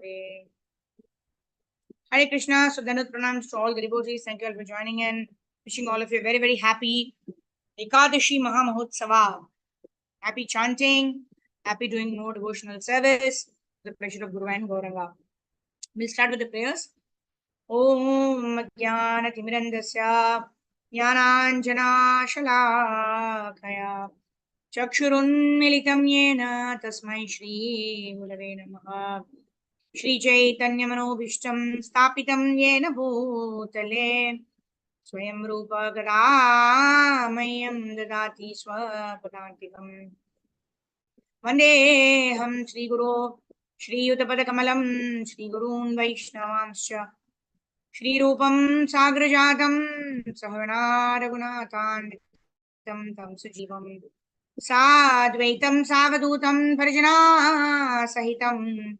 Hare. Hare Krishna. So Danut pranams to all the devotees. Thank you all for joining in. Wishing all of you a very, very happy Ekadashi Mahamahotsava. Happy chanting. Happy doing more devotional service. The pleasure of Guru and Gauranga. We'll start with the prayers. Om Jnana Jnananjana Shalakaya Chakshurunmilitam Yena Tasmai Shri Gurave Namaha Shri Chaitanya Manobhishtam Stapitam Yena Bhutale Swayam Rupa Gadamayam Dadati Swapadantikam Vandeham Shri Guru Shri Yuttapadakamalam Shri Gurun Vaishnavamscha Shri Rupam Sagrajatam Sahana Raghunathan Tam Sujivam Sadvaitam Savadutam Parjana Sahitam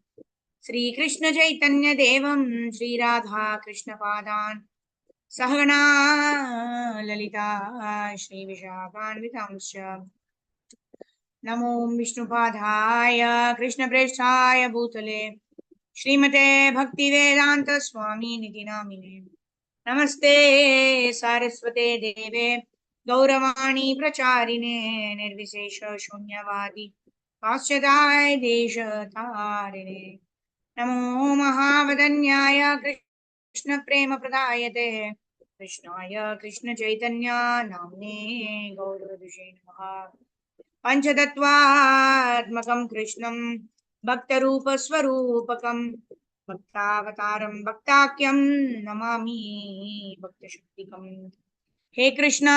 Sri Krishna Chaitanya Devam Sri Radha Krishna Padan Sahana Lalita Shri Vishakhanvitamscha Namo Vishnupadhaya Krishna Preshthaya Bhutale Srimate Bhakti Vedanta Swami Niti Namine Namaste Saraswate Deve Gauravani Pracharine Nirvisesha Shunyavadi Paschadai Desha Tarine Namo Mahavadanyaya Krishna Prema Pradayate Krishnaya Krishna Chaitanya Namne Gauravadushe Namaha Panchatattvaatmakam Krishnam Bhaktarupaswarupakam Bhaktavataram Bhaktakyam Namami Bhaktashaktikam He Krishna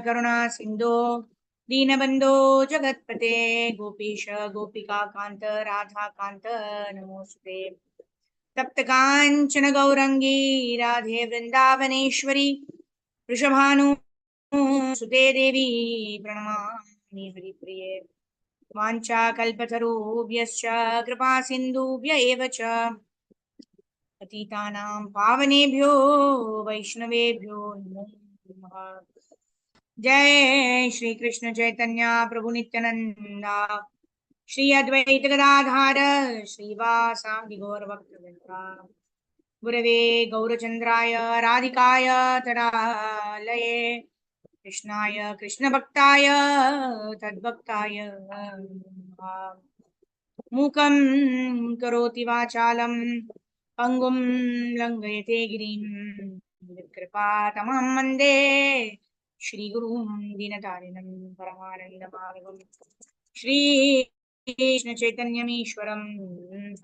Karuna Sindhu Deenabandho Jagatpate Gopisha Gopika Kanta Radha Kanta Namosute Taptakanchana Gaurangi Radhe Vrindavaneshwari Vrishabhanu Sute Devi Pranamami Haripriye Vancha Kalpatarubyascha Kripa Sindhubhya eva cha Patitanam Pavanebhyo Vaishnavebhyo Namo Namaha Jai Shri Krishna Chaitanya Prabhu Nityananda Shri Advaita Gadadhara Shri Vasadi Gaur Bhaktivinoda Gurave Gaurachandraya Radhikaya Taralaye Krishnaya Krishna Bhaktaya Tadbhaktaya Namaha Mukam Karoti Vachalam Pangum Langayate Girim Kripa Tamam Mande Shri Gurum Dinatarinam Paramanandamagam Shri Krishna Chaitanya Ishwaram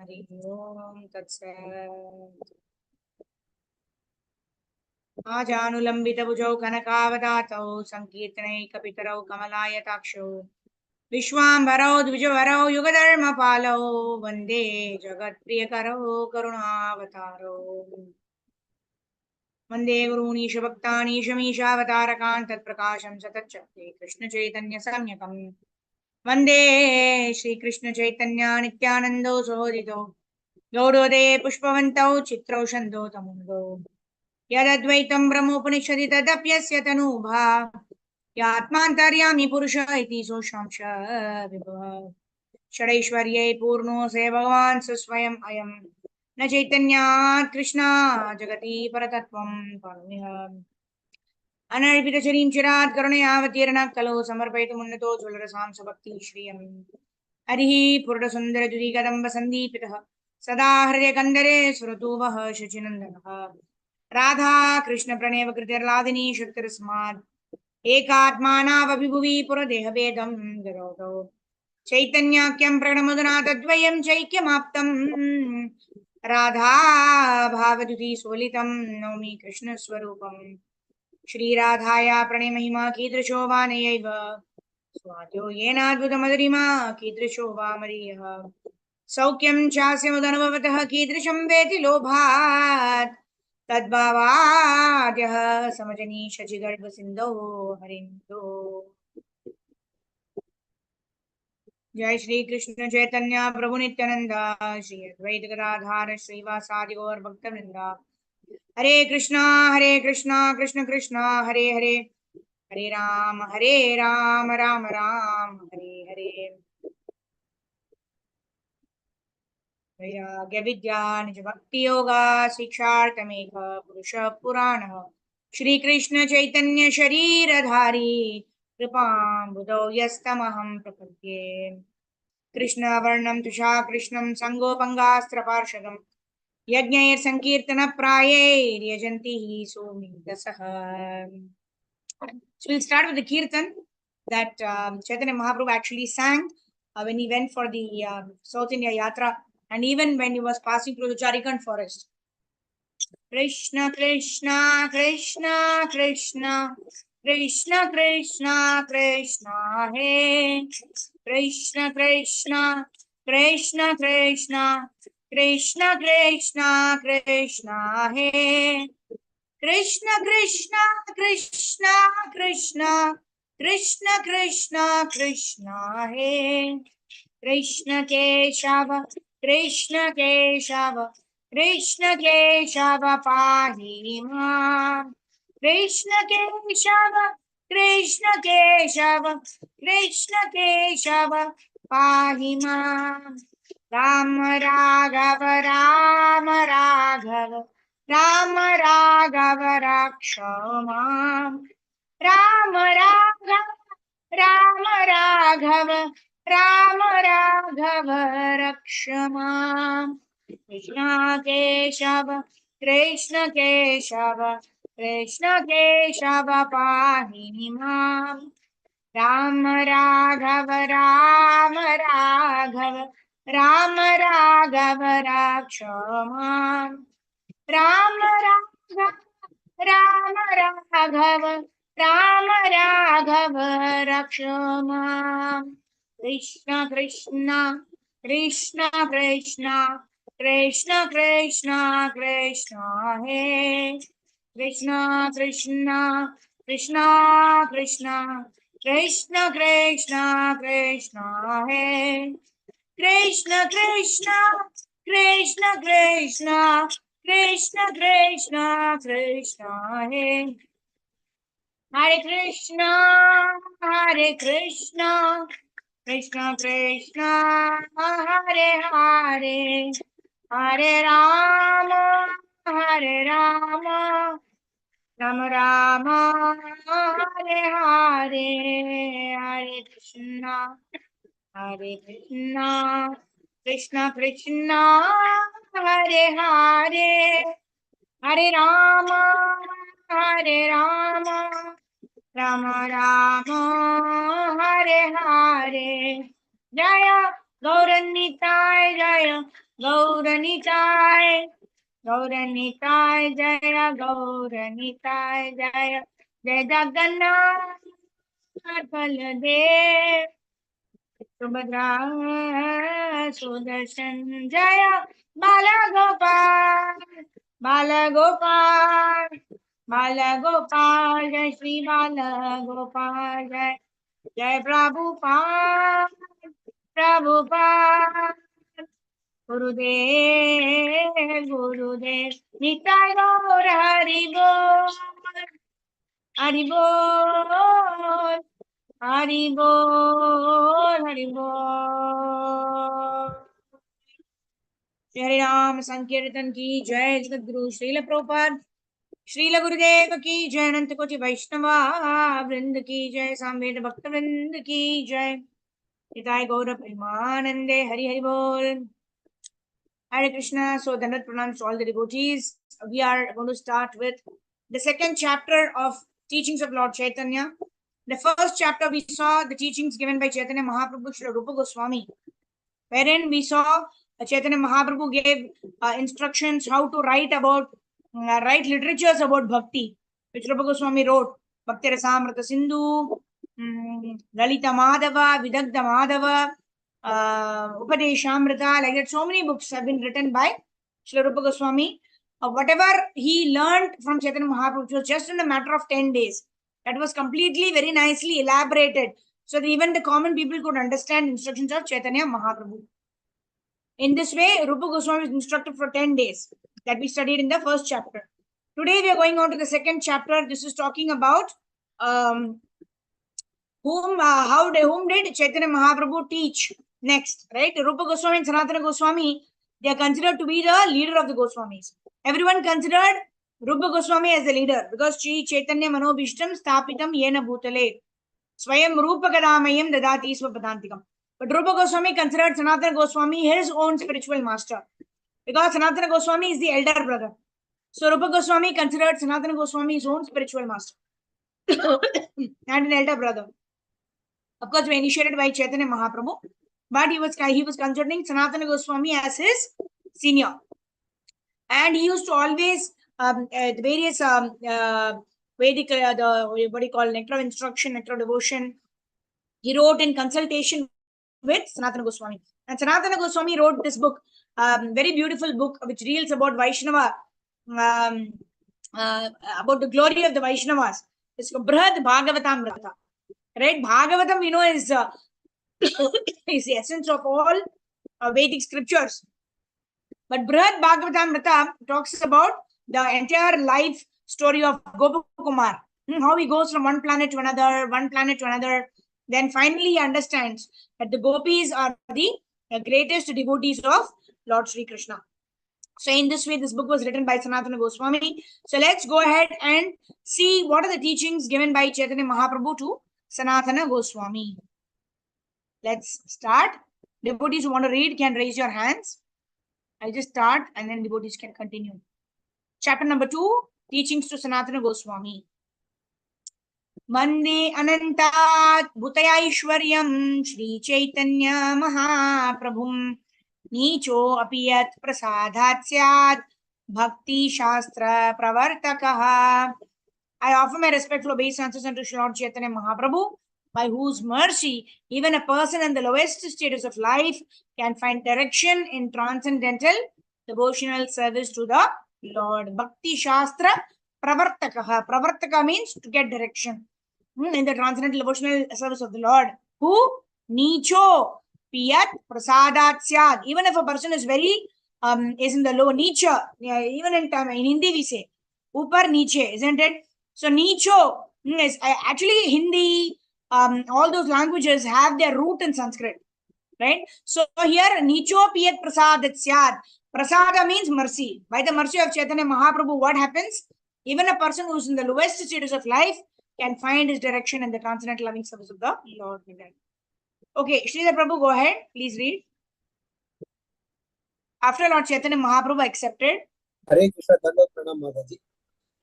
Hari Om Tatsat Ajanulambitabhujau Kanakavadato Sankirtanaikkapitaro Kamalayataksho Vishwambarau Dvijavarau Yugadharmapalo Vande Jagatpriyakaro Karunavataro Vande Gurunishya Bhaktani Shamishavatarakant Tatprakasham Satachakti Krishna Chaitanya Samyakam Vande Shri Krishna Chaitanya Nityanando Sohorito Gaudode Pushpavantau Chitrau Shando Tamundo Yadadvaitam Brahmopaniषदि तदप्यस्य तनूभा यात्मान्तर्यामि पुरुष इति सोऽशांश विभुः षडैश्वर्ये पूर्णो से भगवान् स स्वयम् अयम् न चैतन्यात् कृष्णा जगति परतत्त्वं पाणिनिः अनर्पितचरीं चिरात् करुणयावतीर्णः कलो समर्पयितुमुन्नतो ज्वलरसां सभक्तिः श्रियम् हरिः पुरुषसुन्दरद्युतिकदम्बसन्दीपितः सदा हृदयकन्दरे सुरतुवः शचिनन्दनः राधा कृष्ण प्रणेव कृतिर्लादिनी शक्तिरस्मात् एकात्मानावभिभुवि पुरदेहभेदं विरोधौ चैतन्याख्यं प्रणमुदना तद्वयं चैक्यमाप्तम् राधा भावदुति सोलितं नौमि कृष्णस्वरूपम् श्रीराधाया प्रणयमहिमा कीदृशो वा नयैव स्वाद्यो येनाद्भुतमधुरिमा कीदृशो वा मरीयः सौख्यं चास्यमुदनुभवतः कीदृशं वेति लोभात् तद्भावाद्यः समजनी शचिगर्भसिन्धो हरिन्दो जय श्री कृष्ण चैतन्य प्रभु नित्यानंद श्री अद्वैत गदाधर श्रीवासादि गौर भक्तवृंदा हरे कृष्णा कृष्ण कृष्णा हरे हरे हरे राम राम राम हरे हरे वैराग्य विद्या निज भक्ति योगा शिक्षार्थमेक पुरुष पुराण श्री कृष्ण चैतन्य शरीरधारी कृपां बुधौ यस्तमहं प्रपद्ये कृष्ण वर्णं तुषा कृष्णं संगोपंगास्त्रपार्षदं यज्ञैर्संकीर्तनप्रायैर्यजन्ति हि सोमितसः. So we'll start with the kirtan that Chaitanya Mahaprabhu actually sang when he went for the South India Yatra and even when he was passing through the Jharkhand forest. Krishna Krishna Krishna Krishna Krishna Krishna Krishna He Krishna Krishna Krishna Krishna Krishna Krishna Krishna He Krishna Krishna Krishna Krishna Krishna Krishna Krishna He Krishna Keshava Krishna Keshava Krishna Keshava Pahi Mam Krishna Keshava Krishna Keshava Krishna Keshava Pahi Mam Rama Raghava Rama Raghava Rama Raghava Rakshamam Rama Raghava Rama Raghava Rama Raghava Rakshamam Krishna Keshava Krishna Keshava Krishna Keshava Pahimam Rama Raghava Rama Raghava Rama Raghava Rakshamam Rama Raghava Rama Raghava Rama Raghava Rakshamam Krishna Krishna Krishna Krishna Krishna Krishna Krishna He Krishna Krishna Krishna Krishna Krishna Krishna Krishna He Krishna Krishna Krishna Krishna Krishna Krishna Krishna He Hare Krishna Hare Krishna Krishna Krishna Hare Hare Hare Rama Hare Rama Rama Rama Hare Hare Hare Krishna Hare Krishna Krishna Krishna Hare Hare Hare Rama Hare Rama Rama Rama Hare Hare Jaya Gauranitai Jaya Gauranitai Gauranitai Jaya Gauranitai Jaya Jaya Jagannath Baladev Subhadra Sudarshan Jaya Bala Gopal Bala Gopal Bala Gopal Jai Shri Bala Gopal Jai Jai Prabhupada Prabhupada Gurudev Gurudev Nitai Gaur Hari Bol Hari Bol Hari Bol Hari Bol Shri Ram Sankirtan की जय जगत गुरु श्रील प्रभुपाद श्रील गुरुदेव की जय अनंत कोटि वैष्णवा वृंद की जय सामवेद भक्त वृंद की जय हिताय गौर प्रेमानंदे हरि हरि बोल Hare Krishna. So Dandat pranams to all the devotees. We are going to start with the second chapter of teachings of Lord Chaitanya. The first chapter we saw the teachings given by Chaitanya Mahaprabhu Srila Rupa Goswami, wherein we saw Chaitanya Mahaprabhu gave instructions how to write literatures about bhakti, which Rupa Goswami wrote. Bhakti Rasamrita Sindhu, Lalita Madhava, Vidagdha Madhava, Upadeshamrita, like that. So many books have been written by Srila Rupa Goswami. Whatever he learned from Chaitanya Mahaprabhu was just in a matter of 10 days. That was completely, very nicely elaborated so that even the common people could understand instructions of Chaitanya Mahaprabhu. In this way, Rupa Goswami was instructed for 10 days that we studied in the first chapter. Today we are going on to the second chapter. This is talking about whom did Chaitanya Mahaprabhu teach next, right? Rupa Goswami and Sanatana Goswami, They are considered to be the leader of the Goswamis. Everyone considered Rupa Goswami as the leader because Sri Chaitanya Manobhishtam Sthapitam Yena Bhutale Swayam Rupa Kadamayam Dadati Swapadantikam. But Rupa Goswami considered Sanatana Goswami his own spiritual master because Sanatana Goswami is the elder brother. So Rupa Goswami considered Sanatana Goswami his own spiritual master and an elder brother. Of course, were initiated by Chaitanya Mahaprabhu, but he was considering Sanatana Goswami as his senior, and he used to always the various Vedic the what do you call nectar of instruction, nectar of devotion. He wrote in consultation with Sanatana Goswami, and Sanatana Goswami wrote this book, very beautiful book which deals about Vaishnava, um, about the glory of the Vaishnavas. It's called Brihad Bhagavatamrita. Right, Bhagavatam, we know, is is the essence of all Vedic scriptures. But Brihad Bhagavatamrita talks about the entire life story of Gopakumar, how he goes from one planet to another. Then finally he understands that the gopis are the greatest devotees of Lord Sri Krishna. So in this way, this book was written by Sanatana Goswami. So let's go ahead and see what are the teachings given by Chaitanya Mahaprabhu to Sanatana Goswami. Let's start. Devotees who want to read can raise your hands. I'll just start and then devotees can continue. Chapter number 2, Teachings to Sanatana Goswami. Mande Anantat Bhutayaishwaryam Shri Chaitanya Mahaprabhum Nicho Apiyat Prasadhat Syad Bhakti Shastra Pravartakaha. I offer my respectful obeisances unto Lord Chaitanya Mahaprabhu, by whose mercy even a person in the lowest status of life can find direction in transcendental devotional service to the Lord. Bhakti Shastra Pravartakaha. Pravartaka means to get direction in the transcendental devotional service of the Lord. Who? Nicho Piyat Prasadat Syad. Even if a person is very is in the low nicha, even in Hindi we say upar niche, isn't it? So nicho is actually Hindi, all those languages have their root in Sanskrit, right? So here nicho piyat prasadat syad. Prasada means mercy. By the mercy of Chaitanya Mahaprabhu, what happens? Even a person who is in the lowest status of life can find his direction in the transcendental loving service of the Lord. Okay, Sridhar Prabhu, go ahead. Please read. After Lord Chaitanya Mahaprabhu accepted. Hare Krishna, Dandavat Pranam Mataji.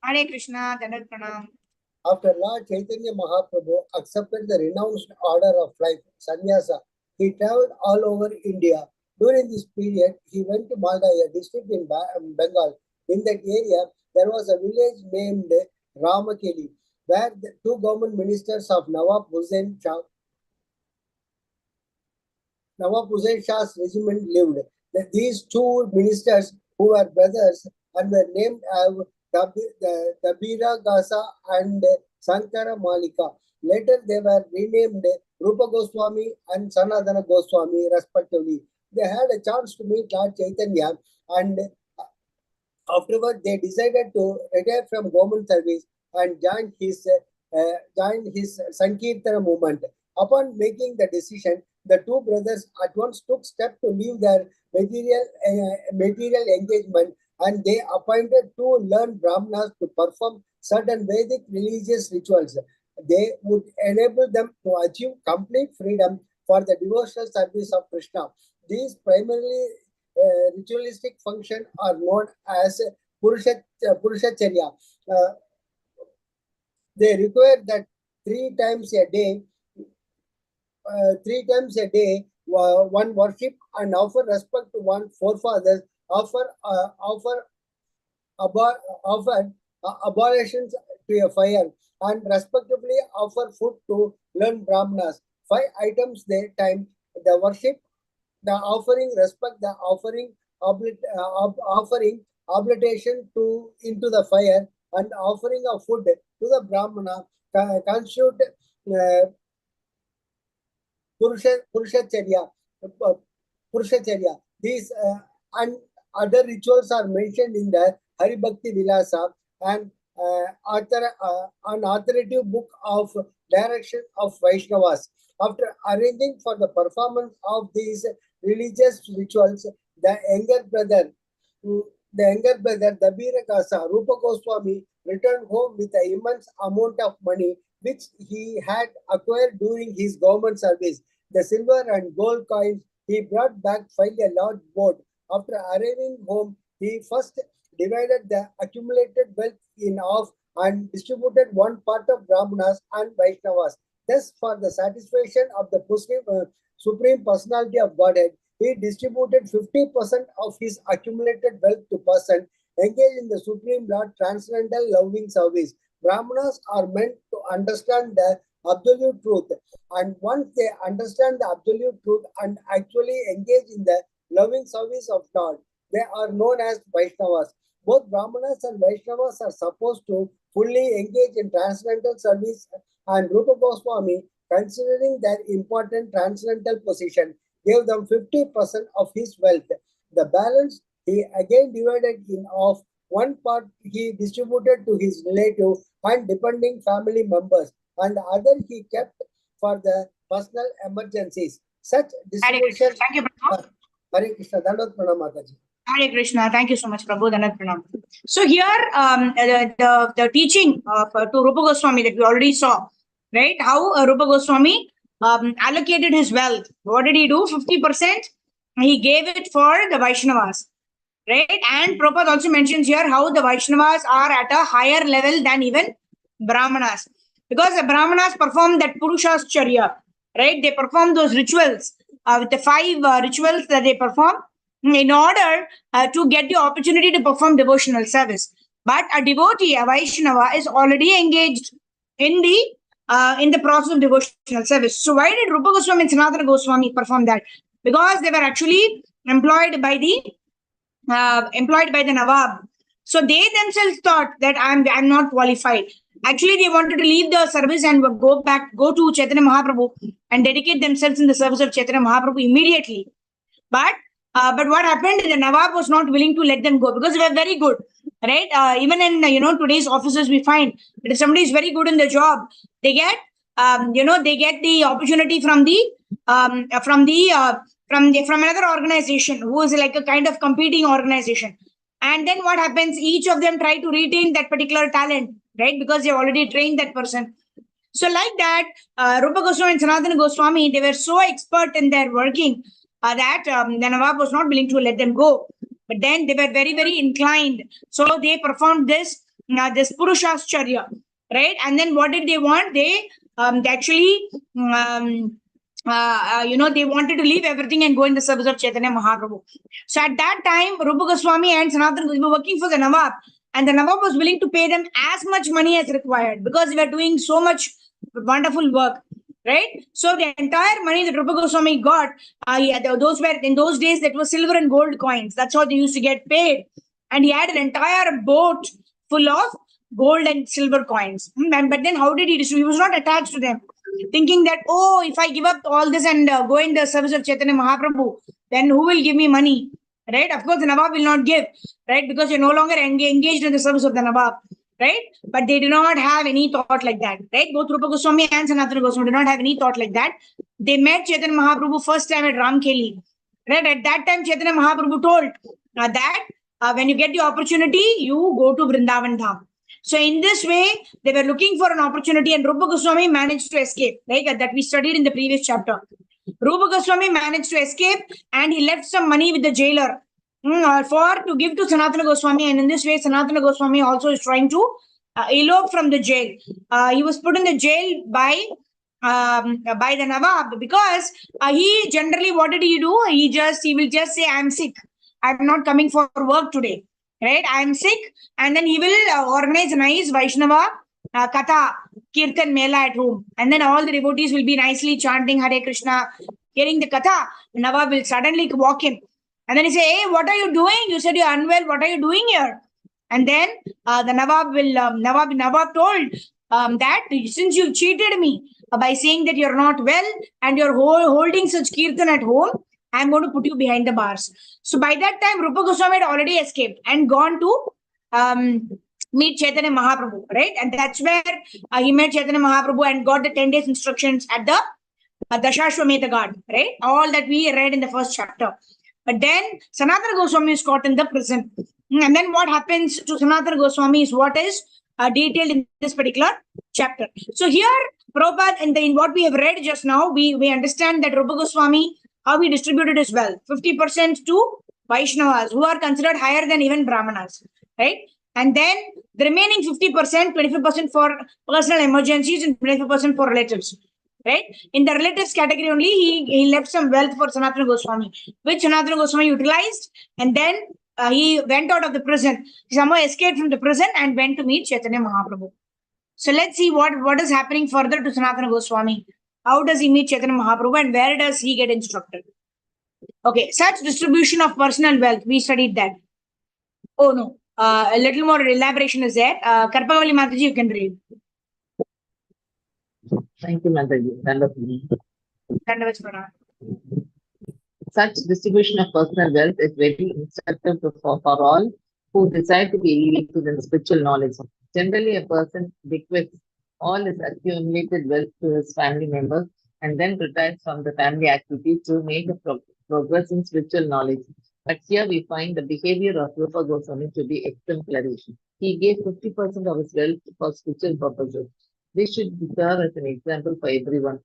Hare Krishna, Dandavat Pranam. After Lord Chaitanya Mahaprabhu accepted the renounced order of life, sannyasa, he traveled all over India. During this period, he went to Malda, a district in Bengal. In that area, there was a village named Ramakeli, where the two government ministers of Nawab Hussain Shah's regiment lived. These two ministers, who were brothers and were named Dabira Gasa and Sankara Malika. Later, they were renamed Rupa Goswami and Sanatana Goswami, respectively. They had a chance to meet Lord Chaitanya, and afterward, they decided to retire from government service and join his Sankirtana movement. Upon making the decision, the two brothers at once took steps to leave their material engagement, and they appointed two learned Brahmanas to perform certain Vedic religious rituals. They would enable them to achieve complete freedom for the devotional service of Krishna. These primarily ritualistic functions are known as Purushacharya. They require that three times a day, one worship and offer respect to one forefathers, offer ablutions to a fire, and respectively offer food to learned Brahmanas. 5 items they time: the worship, the offering respect, the offering obligation to into the fire, and offering of food to the Brahmana constitute Purushacharya. These and other rituals are mentioned in the Hari Bhakti Vilasa and an authoritative book of direction of Vaishnavas. After arranging for the performance of these religious rituals, The younger brother, Dabira Kasa, Rupa Goswami, returned home with an immense amount of money which he had acquired during his government service. The silver and gold coins he brought back filed a large boat. After arriving home, he first divided the accumulated wealth in half and distributed one part of Brahmanas and Vaishnavas. Thus, for the satisfaction of the Supreme Personality of Godhead, he distributed 50% of his accumulated wealth to persons engaged in the Supreme Lord transcendental loving service. Brahmanas are meant to understand the absolute truth, and once they understand the absolute truth and actually engage in the loving service of God, they are known as Vaishnavas. Both Brahmanas and Vaishnavas are supposed to fully engage in transcendental service, and Rupa Goswami, considering their important transcendental position, gave them 50% of his wealth. The balance he again divided in half. One part he distributed to his relative and depending family members, and the other he kept for the personal emergencies. Such Hare Krishna. distribution. Thank you, Prabhu. Hare Krishna, Dandot Pranam Mataji. Hare Krishna. Thank you so much, Prabhu. Dandavat Pranam. So here, the teaching to Rupa Goswami that we already saw, right? How Rupa Goswami allocated his wealth. What did he do? 50%. He gave it for the Vaishnavas, right? And Prabhupada also mentions here how the Vaishnavas are at a higher level than even Brahmanas, because the Brahmanas perform that Purushascharya, right? They perform those rituals with the 5 rituals that they perform in order to get the opportunity to perform devotional service. But a devotee, a Vaishnava, is already engaged in the process of devotional service. So why did Rupa Goswami and Sanatana Goswami perform that? Because they were actually employed by the Nawab. So they themselves thought that I'm not qualified. Actually, they wanted to leave the service and go to Chaitanya Mahaprabhu and dedicate themselves in the service of Chaitanya Mahaprabhu immediately. But what happened? The Nawab was not willing to let them go because they were very good, right? Even in today's offices, we find that if somebody is very good in the job, they get they get the opportunity from another organization who is like a kind of competing organization. And then what happens? Each of them try to retain that particular talent, right? Because they already trained that person. So like that, Rupa Goswami and Sanatana Goswami, they were so expert in their working that the Nawab was not willing to let them go. But then they were very, very inclined. So they performed this Purushascharya, right? And then what did they want? They actually, they wanted to leave everything and go in the service of Chaitanya Mahaprabhu. So at that time, Rupa Goswami and Sanatana Goswami were working for the Nawab. And the Nawab was willing to pay them as much money as required because they were doing so much wonderful work, right? So the entire money that Rupa Goswami got, those were in those days that was silver and gold coins. That's how they used to get paid. And he had an entire boat full of gold and silver coins. But then how did he distribute? He was not attached to them, thinking that, oh, if I give up all this and go in the service of Chaitanya Mahaprabhu, then who will give me money? Right? Of course, the Nawab will not give, right? Because you're no longer engaged in the service of the Nawab, right? But they do not have any thought like that, right? Both Rupa Goswami and Sanatana Goswami do not have any thought like that. They met Chaitanya Mahaprabhu first time at Ramkheli, right? At that time, Chaitanya Mahaprabhu told that when you get the opportunity, you go to Vrindavan Dham. So in this way, they were looking for an opportunity, and Rupa Goswami managed to escape, right? That we studied in the previous chapter. Rupa Goswami managed to escape, and he left some money with the jailer to give to Sanatana Goswami. And in this way, Sanatana Goswami also is trying to elope from the jail. He was put in the jail by the Nawab because he generally, what did he do? He will just say, I'm sick. I'm not coming for work today. Right? I'm sick. And then he will organize a nice Vaishnava Katha, Kirtan Mela at home. And then all the devotees will be nicely chanting Hare Krishna, hearing the Katha. Nawab will suddenly walk in. And then he say, hey, what are you doing? You said you're unwell. What are you doing here? And then the Nawab will, Nawab told that since you've cheated me by saying that you're not well and you're holding such Kirtan at home, I'm going to put you behind the bars. So by that time, Rupa Goswami had already escaped and gone to meet Chaitanya Mahaprabhu, right? And that's where he met Chaitanya Mahaprabhu and got the 10 days instructions at the Dashashwamedha Ghat, right? All that we read in the first chapter. But then Sanatana Goswami is caught in the prison. And then what happens to Sanatana Goswami is what is detailed in this particular chapter. So here, Prabhupada, in what we have read just now, we understand that Rupa Goswami, how he distributed his wealth, 50% to Vaishnavas, who are considered higher than even Brahmanas, right? And then the remaining 50%, 25% for personal emergencies and 25% for relatives, right? In the relatives category only, he left some wealth for Sanatana Goswami, which Sanatana Goswami utilized, and then he went out of the prison. He somehow escaped from the prison and went to meet Chaitanya Mahaprabhu. So let's see what is happening further to Sanatana Goswami. How does he meet Chaitanya Mahaprabhu and where does he get instructed? Okay, such distribution of personal wealth, we studied that. Oh no, a little more elaboration is there. Karpavali Mataji, you can read. Thank you, Mataji. Dandavats Pranam. Such distribution of personal wealth is very instructive for all who decide to be elite to the spiritual knowledge. Generally, a person bequeaths all his accumulated wealth to his family members and then retires from the family activity to make a progress in spiritual knowledge. But here we find the behavior of Rupa Goswami to be exemplary. He gave 50% of his wealth for spiritual purposes. This should serve as an example for everyone.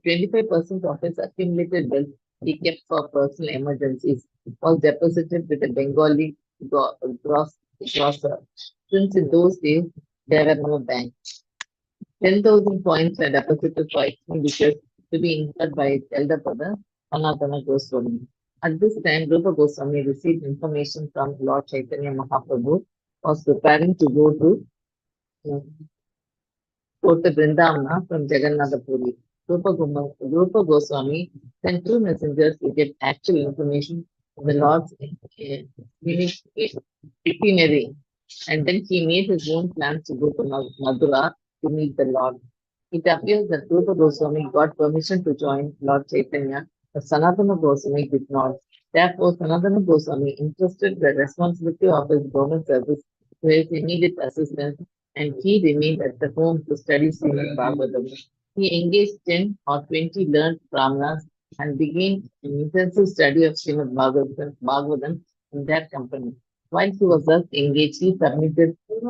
25% of his accumulated wealth he kept for personal emergencies was deposited with a Bengali grocer. Since in those days there were no banks. 10,000 coins were deposited for expenditures to be incurred by his elder brother, Sanatana Goswami. At this time, Rupa Goswami received information from Lord Chaitanya Mahaprabhu, was preparing to go to Vrindavana from Jagannath Puri. Rupa Goswami sent two messengers to get actual information on the Lord's itinerary, and then he made his own plans to go to Madura to meet the Lord. It appears that Rupa Goswami got permission to join Lord Chaitanya, but Sanatana Goswami did not. Therefore, Sanatana Goswami entrusted the responsibility of his government service to his immediate assistant, and he remained at the home to study Srimad Bhagavatam. He engaged 10 or 20 learned brahmanas and began an intensive study of Srimad Bhagavatam in their company. While he was thus engaged, he submitted 6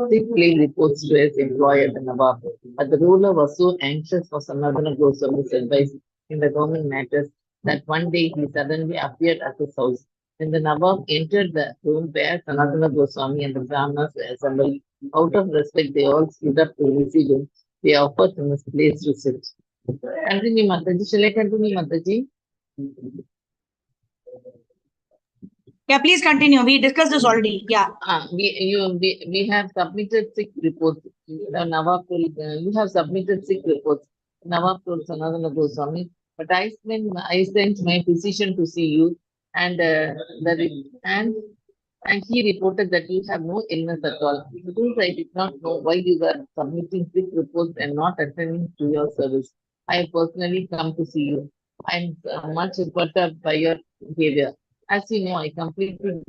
reports to his employer, the Nawab. But the ruler was so anxious for Sanatana Goswami's advice in the government matters that one day he suddenly appeared at his house. When the Nawab entered the room where Sanatana Goswami and the Brahmanas were assembled, out of respect, they all stood up to receive him. They offered him a place to sit. Continue, Mataji. Shall I continue, Mataji? Yeah, please continue. We discussed this already. Yeah. We have submitted 6 reports. Nawab told, you have submitted 6 reports. Nawab told Sanatana Goswami, but I sent my physician to see you, and and he reported that you have no illness at all. Because I did not know why you were submitting 6 reports and not attending to your service. I have personally come to see you. I am much perturbed by your behavior. As you know, I completely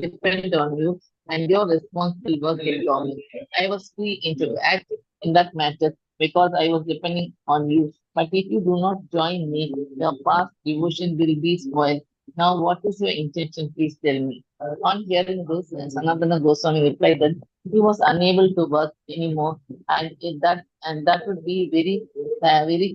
depend on you and your responsible work in government. I was free to act in that matter because I was depending on you. But if you do not join me, your past devotion will be spoiled. Now, what is your intention? Please tell me. On hearing this, Sanatana Goswami replied that he was unable to work anymore, and that would be very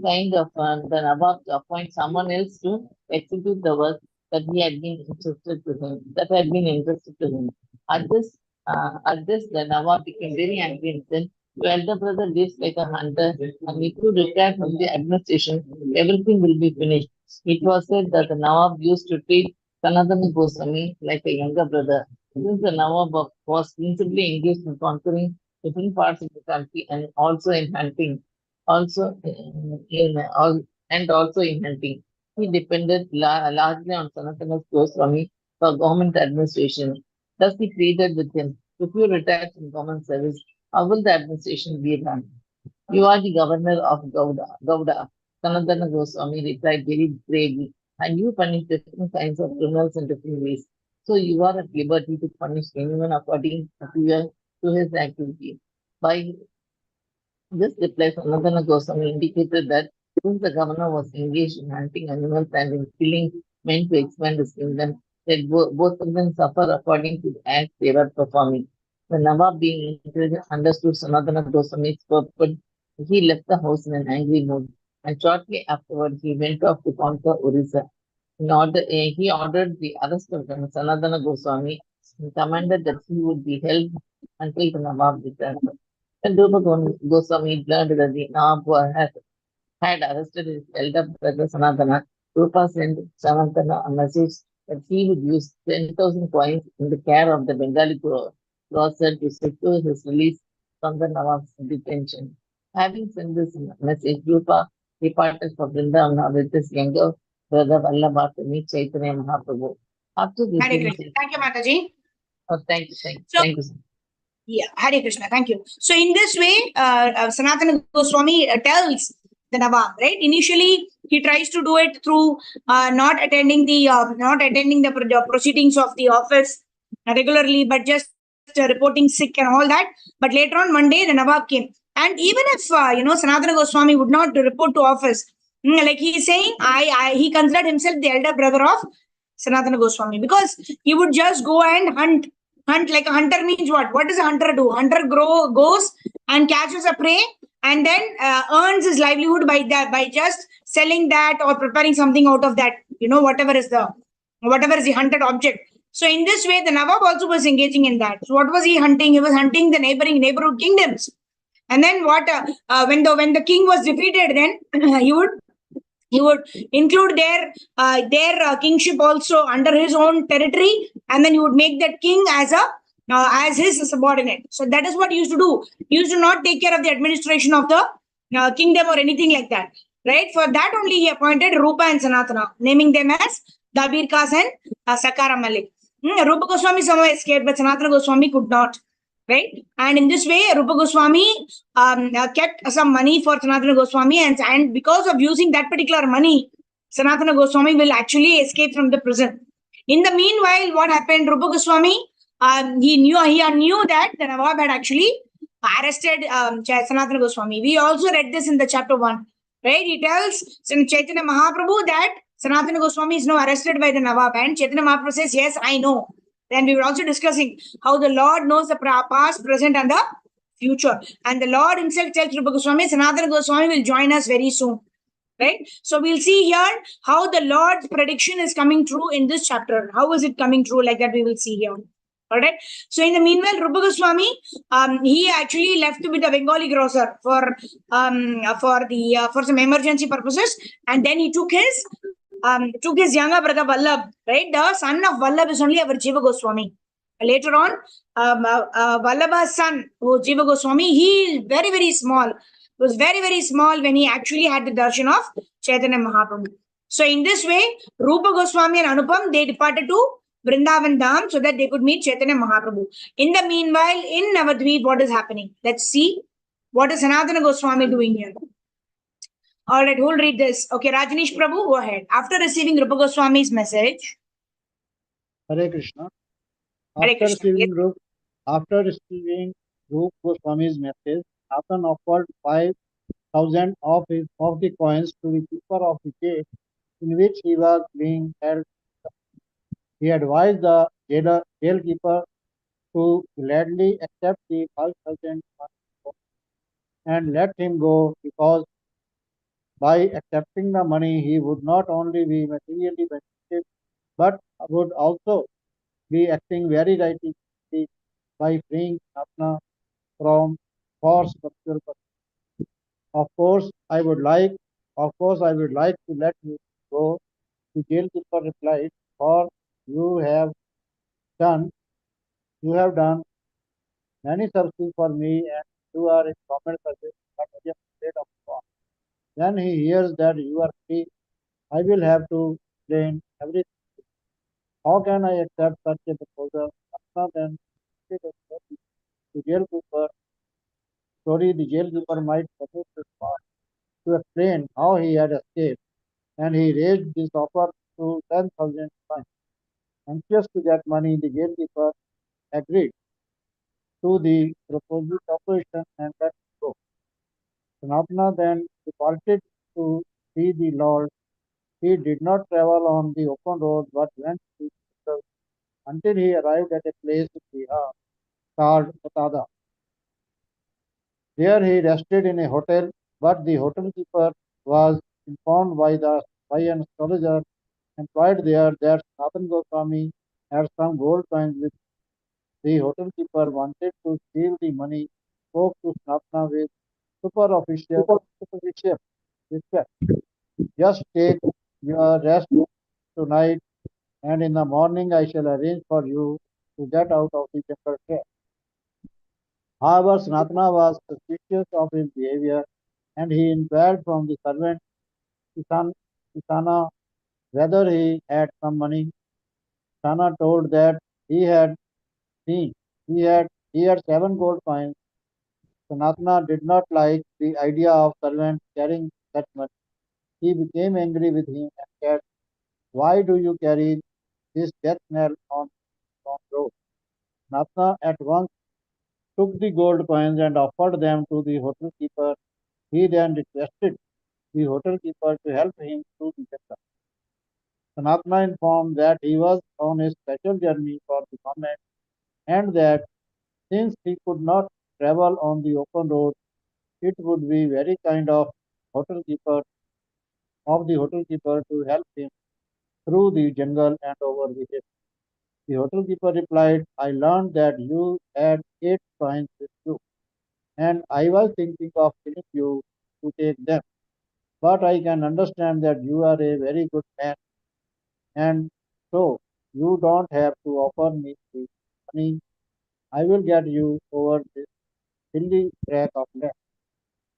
kind of the Nawab to appoint someone else to execute the work that he had been entrusted to him. That had been entrusted to him. At this, the Nawab became very angry and said, "Your elder brother lives like a hunter, and if you retire from the administration, everything will be finished." It was said that the Nawab used to treat Sanatana Goswami like a younger brother. Since the Nawab was principally engaged in conquering different parts of the country and also in hunting, also in all and also in hunting, he depended largely on Sanatana Goswami for government administration. Thus, he pleaded with him, "If you retire from government service, how will the administration be run? You are the governor of Gauda." Sanatana Goswami replied very gravely, "And you punish different kinds of criminals in different ways. So you are at liberty to punish anyone according to his activity." By this reply, Sanatana Goswami indicated that since the governor was engaged in hunting animals and in killing meant to expand his kingdom, let both of them suffer according to the acts they were performing. The Nawab, being intelligent, understood Sanatana Goswami's purpose. He left the house in an angry mood, and shortly afterward he went off to conquer Orissa. He ordered the arrest of Sanatana Goswami and commanded that he would be held until the Nawab returned. When Rupa Goswami learned that the Nawab had arrested his elder brother Sanatana, Rupa sent Sanatana a message that he would use 10,000 coins in the care of the Bengali grocer to secure his release from the Nawab's detention. Having sent this message, Rupa departed for Vrindavana with his younger brother Vallabha to meet Chaitanya Mahaprabhu. After Hare receiving Krishna. Thank you, Mataji. thank you. Yeah, Hare Krishna. Thank you. So in this way, Sanatana Goswami tells the Nawab, right? Initially, he tries to do it through not attending the proceedings of the office regularly, but just reporting sick and all that. But later on, one day, the Nawab came, and even if Sanatana Goswami would not report to office, like he is saying, he considered himself the elder brother of Sanatana Goswami, because he would just go and hunt. Like a hunter means what? What does a hunter do? Hunter goes and catches a prey, and then earns his livelihood by that, by just selling that or preparing something out of that. Whatever is the hunted object. So in this way, the Nawab also was engaging in that. So what was he hunting? He was hunting the neighborhood kingdoms. And then what? When the king was defeated, then he would include their kingship also under his own territory, and then he would make that king as his subordinate. So that is what he used to do. He used to not take care of the administration of the kingdom or anything like that, right? For that only he appointed Rupa and Sanatana, naming them as Dabir Kas and Sakara Malik. Rupa Goswami somehow escaped, but Sanatana Goswami could not, right? And in this way, Rupa Goswami kept some money for Sanatana Goswami, and because of using that particular money, Sanatana Goswami will actually escape from the prison. In the meanwhile, what happened? Rupa Goswami, he knew that the Nawab had actually arrested Sanatana Goswami. We also read this in the chapter 1, right? He tells Chaitanya Mahaprabhu that Sanatana Goswami is now arrested by the Nawab, and Chaitanya Mahaprabhu says, yes, I know. Then we were also discussing how the Lord knows the past, present, and the future. And the Lord himself tells Rupa Goswami, Sanatana Goswami will join us very soon. Right? So we'll see here how the Lord's prediction is coming true in this chapter. How is it coming true? Like that we will see here. All right. So in the meanwhile, Rupa Goswami, he actually left with the Bengali grocer for some emergency purposes, and then he took his younger brother Vallabh, right? The son of Vallabh is only our Jiva Goswami. Later on, Vallabha's son, who Jiva Goswami, he is very, very small. He was very, very small when he actually had the darshan of Chaitanya Mahaprabhu. So in this way, Rupa Goswami and Anupam, they departed to Vrindavan Dham so that they could meet Chaitanya Mahaprabhu. In the meanwhile, in Navadvip, what is happening? Let's see what is Sanatana Goswami doing here. All right, who'll read this? Okay, Rajanish Prabhu, go ahead. After receiving Rupa Goswami's message. Hare Krishna. Hare Krishna. After receiving Rupa Goswami's message, Nathan offered 5,000 of the coins to the keeper of the jail in which he was being held. He advised the jailkeeper to gladly accept the 5,000 and let him go, because by accepting the money he would not only be materially benefited but would also be acting very rightly by freeing Natna from forced sexual pursuit. Of course, I would like to let you go. The jailkeeper replied, for you have done many services for me, and you are in government service, but I am afraid of God. When he hears that you are free, I will have to explain everything. How can I accept such a proposal? Rather than the jailkeeper the jailkeeper might permit his part to explain how he had escaped, and he raised this offer to 10,000 pounds. Anxious to get money, the gatekeeper agreed to the proposed operation and let him go. Sanatana then departed to see the Lord He did not travel on the open road but went to the until he arrived at a place called Ekadashi. There he rested in a hotel, but the hotel keeper was informed by an astrologer employed there that Nathan Goswami had some gold coins with the hotel keeper wanted to steal the money, spoke to Snapna with superficial respect. Just take your rest tonight, and in the morning I shall arrange for you to get out of the jungle trap. However, Sanatana was suspicious of his behavior, and he inquired from the servant Kisan, Kisana whether he had some money. Sana told that he had seen he had 7 gold coins. Sanatana did not like the idea of servant carrying that much. He became angry with him and said, "Why do you carry this death knell on road?" Sanatana at once took the gold coins and offered them to the hotel keeper. He then requested the hotel keeper to help him through the jungle. Sanatana informed that he was on a special journey for the government and that since he could not travel on the open road, it would be very kind hotel keeper of the hotel keeper to help him through the jungle and over the hill. The hotel keeper replied, "I learned that you had 8 coins with you, and I was thinking of killing you to take them. But I can understand that you are a very good man, and so you don't have to offer me the money. I will get you over this hilly track of land.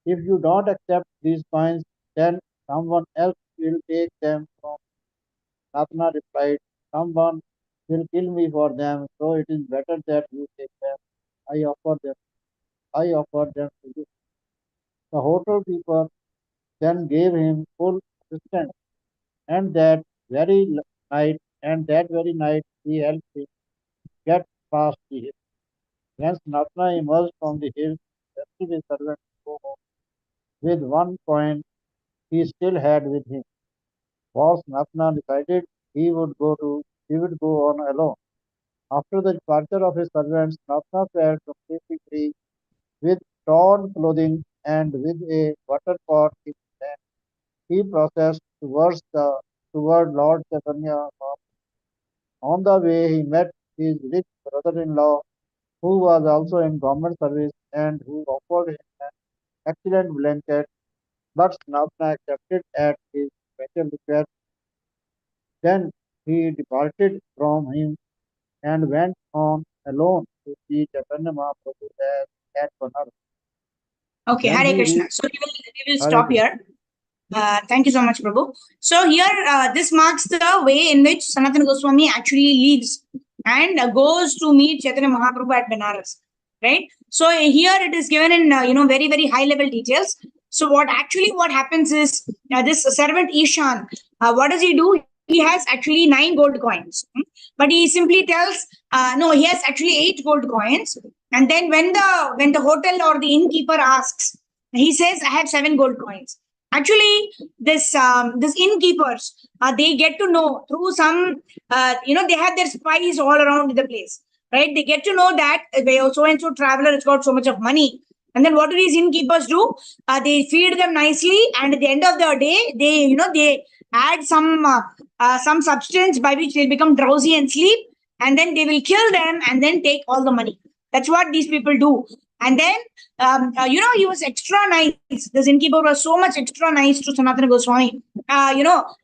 If you don't accept these coins, then someone else will take them from." Ratna replied, "Someone will kill me for them, so it is better that you take them. I offer them. I offer them to you." The hotel keeper then gave him full assistance, and that very night, he helped him get past the hill. When Ratna emerged from the hill, he rescued his servant to go home with 1 coin he still had with him. Boss Natna decided he would go on alone. After the departure of his servants, Natna felt completely free with torn clothing and with a water pot in his hand. He processed toward Lord Chaitanya. On the way, he met his rich brother-in-law, who was also in government service and who offered him an excellent blanket. But Natna accepted at his special request. Then he departed from him and went on alone to see Chaitanya Mahaprabhu at Banaras. Okay, When Hare he Krishna. reached So we will Hare stop here. Thank you so much, Prabhu. So here, this marks the way in which Sanatana Goswami actually leaves and goes to meet Chaitanya Mahaprabhu at Benares, right? So here it is given in very very high level details. So what happens is this servant Ishan, what does he do? He has actually 9 gold coins, but he simply tells no, he has actually 8 gold coins. And then when the hotel or the innkeeper asks, he says, "I have 7 gold coins." Actually, this innkeepers, they get to know through some they have their spies all around the place, right? They get to know that so and so traveler has got so much of money, and then what do these innkeepers do? They feed them nicely, and at the end of the day, they add some substance by which they become drowsy and sleep, and then they will kill them and then take all the money. That's what these people do. And then he was extra nice. This innkeeper was so much extra nice to Sanatana Goswami.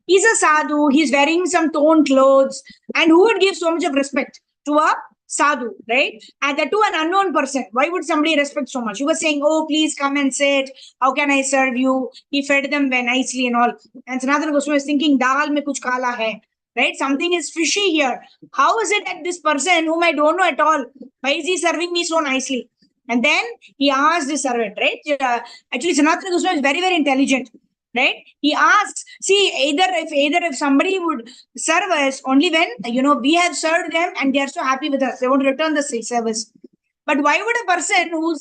He's a sadhu, he's wearing some torn clothes, and who would give so much of respect to a sadhu, right? And that to an unknown person. Why would somebody respect so much? He was saying, "Oh, please come and sit. How can I serve you?" He fed them very nicely and all. And Sanatana Goswami was thinking, "Dal mein kuch kala hai." Right? Something is fishy here. How is it that this person whom I don't know at all, why is he serving me so nicely? And then he asked the servant, right? Actually, Sanatana Goswami is very, very intelligent, right? He asks, see, either if somebody would serve us only when we have served them and they are so happy with us, they want to return the service. But why would a person who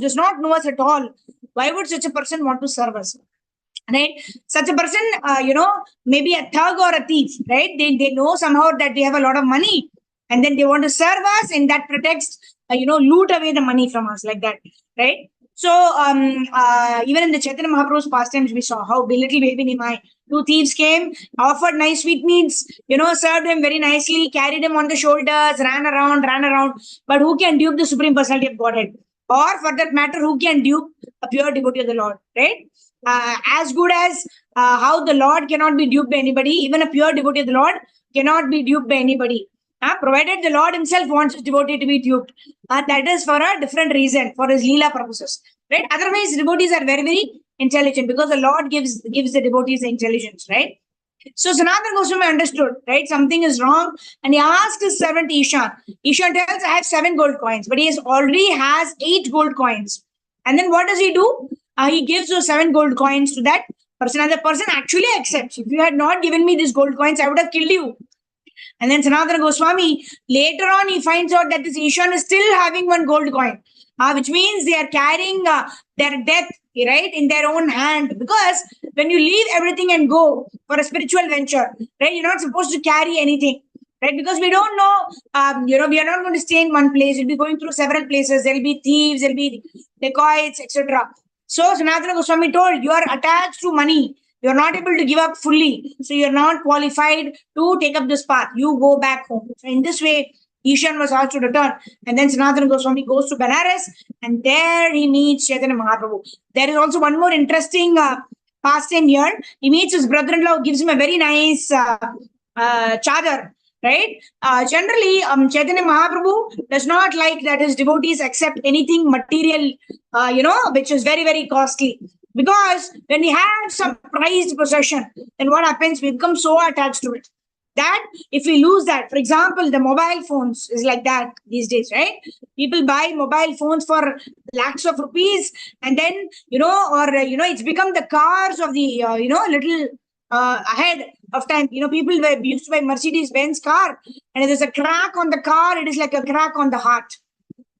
does not know us at all, why would such a person want to serve us? right? Such a person, maybe a thug or a thief, right? They know somehow that they have a lot of money, and then they want to serve us in that pretext, loot away the money from us like that, right? So even in the Chaitanya Mahaprabhu's pastimes, we saw how little baby Nimai, two thieves came, offered nice sweetmeats, served him very nicely, carried him on the shoulders, ran around. But who can dupe the Supreme Personality of Godhead? Or for that matter, who can dupe a pure devotee of the Lord, right? As good as how the Lord cannot be duped by anybody, even a pure devotee of the Lord cannot be duped by anybody. Provided the Lord himself wants his devotee to be duped. That is for a different reason, for his Leela purposes. Right? Otherwise, devotees are very, very intelligent because the Lord gives the devotees the intelligence, right? So Sanatana Goswami understood, right? Something is wrong. And he asked his servant Ishan. Ishan tells, I have 7 gold coins, but he already has 8 gold coins. And then what does he do? He gives those 7 gold coins to that person, and the person actually accepts. If you had not given me these gold coins, I would have killed you. And then Sanatana Goswami, later on, he finds out that this Ishan is still having 1 gold coin, which means they are carrying their death, right, in their own hand. Because when you leave everything and go for a spiritual venture, right, you're not supposed to carry anything. Right, because we don't know, we are not going to stay in one place. We'll be going through several places. There'll be thieves, there'll be dacoits, etc. So Sanatana Goswami told, you are attached to money. You're not able to give up fully. So you're not qualified to take up this path. You go back home. So in this way, Ishan was asked to return. And then Sanatana Goswami goes to Banaras, and there he meets Chaitanya Mahaprabhu. There is also one more interesting pastime here. He meets his brother-in-law, gives him a very nice chadar. Right? Generally, Chaitanya Mahaprabhu does not like that his devotees accept anything material, which is very, very costly. Because when we have some prized possession, then what happens? We become so attached to it that if we lose that, for example, the mobile phones is like that these days, right? People buy mobile phones for lakhs of rupees, and then, it's become the cars of the, little ahead of time. People used to buy Mercedes Benz car, and if there's a crack on the car, it is like a crack on the heart.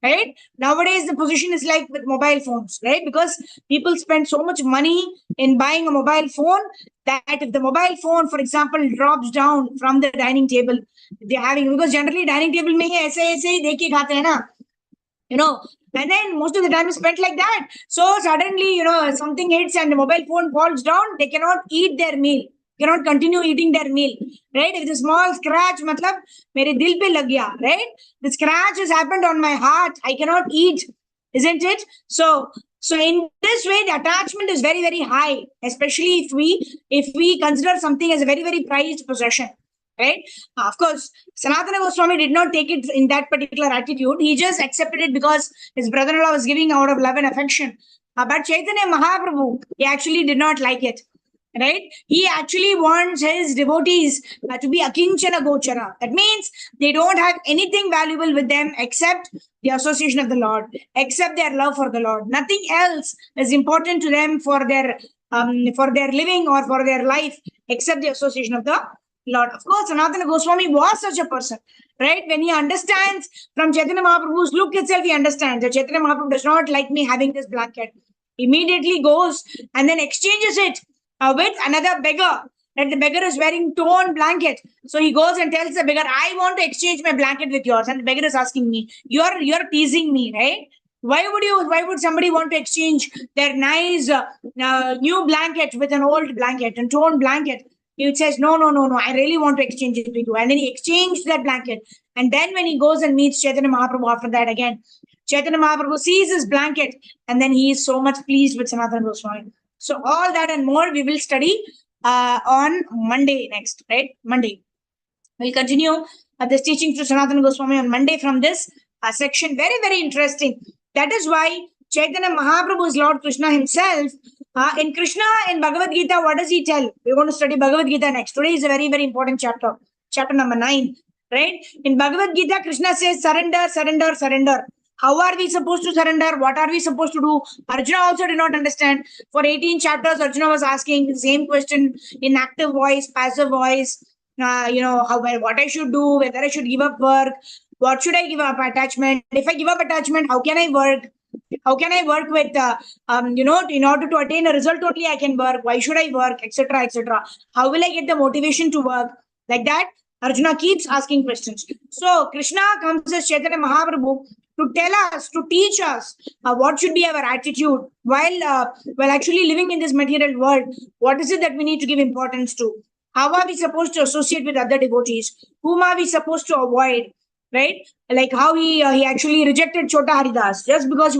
Right? Nowadays, the position is like with mobile phones, right? Because people spend so much money in buying a mobile phone that if the mobile phone, for example, drops down from the dining table, they're having, because generally dining table mein hi aise dekh ke khate hain na, and then most of the time is spent like that. So suddenly, something hits and the mobile phone falls down, they cannot eat their meal, cannot continue eating their meal, right? If it's a small scratch, matlab, mere dil pe lag gaya, right? The scratch has happened on my heart, I cannot eat, isn't it? So in this way, the attachment is very, very high, especially if we consider something as a very, very prized possession. Right? Of course, Sanatana Goswami did not take it in that particular attitude. He just accepted it because his brother-in-law was giving out of love and affection. But Chaitanya Mahaprabhu, he actually did not like it. Right? He actually wants his devotees to be akinchana gochara. That means they don't have anything valuable with them except the association of the Lord, except their love for the Lord. Nothing else is important to them for their living or for their life except the association of the Lord. Of course, Sanatana Goswami was such a person, right? When he understands from Chaitanya Mahaprabhu's look itself, he understands that Chaitanya Mahaprabhu does not like me having this blanket. Immediately goes and then exchanges it with another beggar. That the beggar is wearing torn blanket. So he goes and tells the beggar, I want to exchange my blanket with yours. And the beggar is asking me, you're teasing me, right? Why would somebody want to exchange their nice new blanket with an old blanket and torn blanket? He says, no, I really want to exchange it with you. And then he exchanged that blanket. And then when he goes and meets Chaitanya Mahaprabhu after that again, Chaitanya Mahaprabhu sees his blanket and then he is so much pleased with Sanatana Goswami. So all that and more we will study on Monday next, right? Monday. We'll continue this teaching to Sanatana Goswami on Monday from this section. Very, very interesting. That is why Chaitanya Mahaprabhu is Lord Krishna himself. In Krishna, in Bhagavad Gita, what does he tell? We're going to study Bhagavad Gita next. Today is a very, very important chapter. Chapter number 9. Right? In Bhagavad Gita, Krishna says, surrender, surrender, surrender. How are we supposed to surrender? What are we supposed to do? Arjuna also did not understand. For 18 chapters, Arjuna was asking the same question in active voice, passive voice. What I should do, whether I should give up work, what should I give up attachment? If I give up attachment, how can I work? How can I work with, in order to attain a result only I can work. Why should I work, etc., etc. How will I get the motivation to work? Like that, Arjuna keeps asking questions. So Krishna comes as Chaitanya Mahaprabhu to tell us, to teach us what should be our attitude while actually living in this material world. What is it that we need to give importance to? How are we supposed to associate with other devotees? Whom are we supposed to avoid? Right? Like how he actually rejected Chota Haridas just because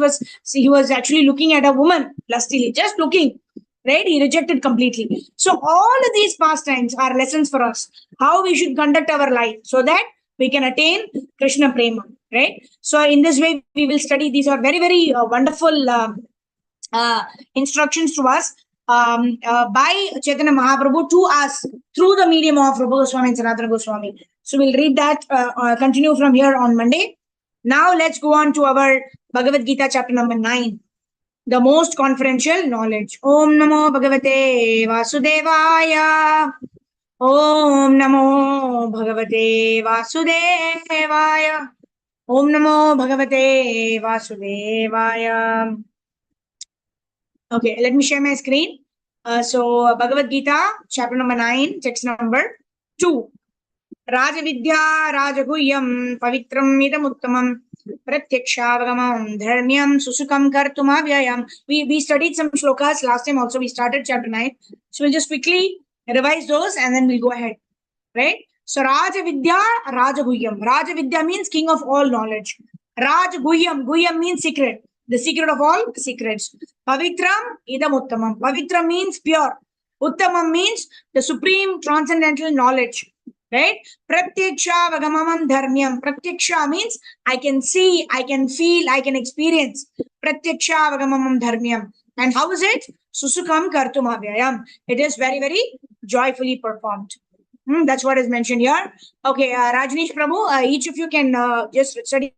he was actually looking at a woman lustily, just looking. Right? He rejected completely. So all of these pastimes are lessons for us. How we should conduct our life so that we can attain Krishna Prema. Right? So in this way, we will study. These are very, very wonderful instructions to us by Chaitanya Mahaprabhu to us through the medium of Rupa Goswami and Sanatana Goswami. So we'll read that, continue from here on Monday. Now let's go on to our Bhagavad Gita chapter number 9. The most confidential knowledge. Om Namo Bhagavate Vasudevaya. Om Namo Bhagavate Vasudevaya. Om Namo Bhagavate Vasudevaya. Okay, let me share my screen. So Bhagavad Gita, chapter number 9, text number 2. Rajavidya Rajaguhyam Pavitram Idamuttamam Pratyakshagamam Dharmyam Susukam Kartumavyayam. We studied some shlokas last time also. We started chapter 9. So we'll just quickly revise those and then we'll go ahead. Right? So Rajavidya Rajaguhyam. Rajavidya means king of all knowledge. Rajaguhyam. Guhyam means secret. The secret of all secrets. Pavitram idam uttamam. Pavitram means pure. Uttamam means the supreme transcendental knowledge. Right? Pratyaksha vagamamam dharmyam. Pratyaksha means I can see, I can feel, I can experience. Pratyaksha vagamamam dharmyam. And how is it? Susukam kartumavyayam. It is very, very joyfully performed. That's what is mentioned here. Okay, Rajneesh Prabhu, each of you can just study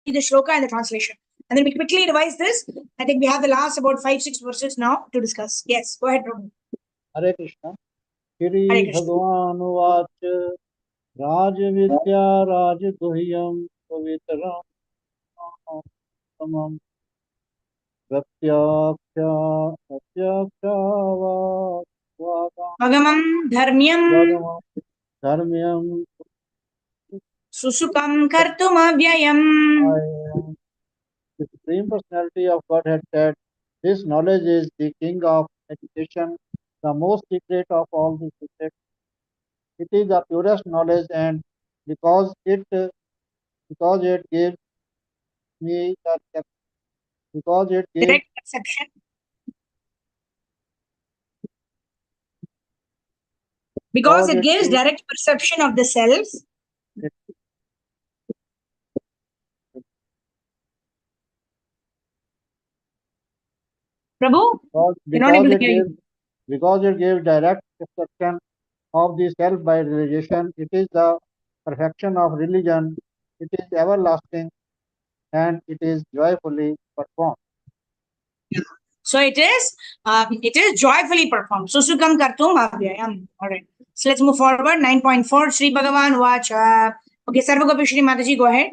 the shloka and the translation. And then we quickly revise this. I think we have the last about 5-6 verses now to discuss. Yes, go ahead, Prabhu. Hare Krishna. Shri Bhagavan Vach Raj Vidya Raj Guhyam Pavitram Tamam Pratyaksha Vagamam dharmyam Dharmyam Susukam kartumavyayam. The Supreme Personality of Godhead said, this knowledge is the king of education, the most secret of all the secrets. It is the purest knowledge, and because it gives me the because it gives Direct perception. Because it gives direct perception of the self. Prabhu, because it gives direct perception of the self by realization, it is the perfection of religion, it is everlasting, and it is joyfully performed. So it is joyfully performed. Susukam kartum abhyayam. All right. So let's move forward. 9.4. Sri Bhagavan Vacha. Okay, Sarvagopi Shri Mataji, go ahead.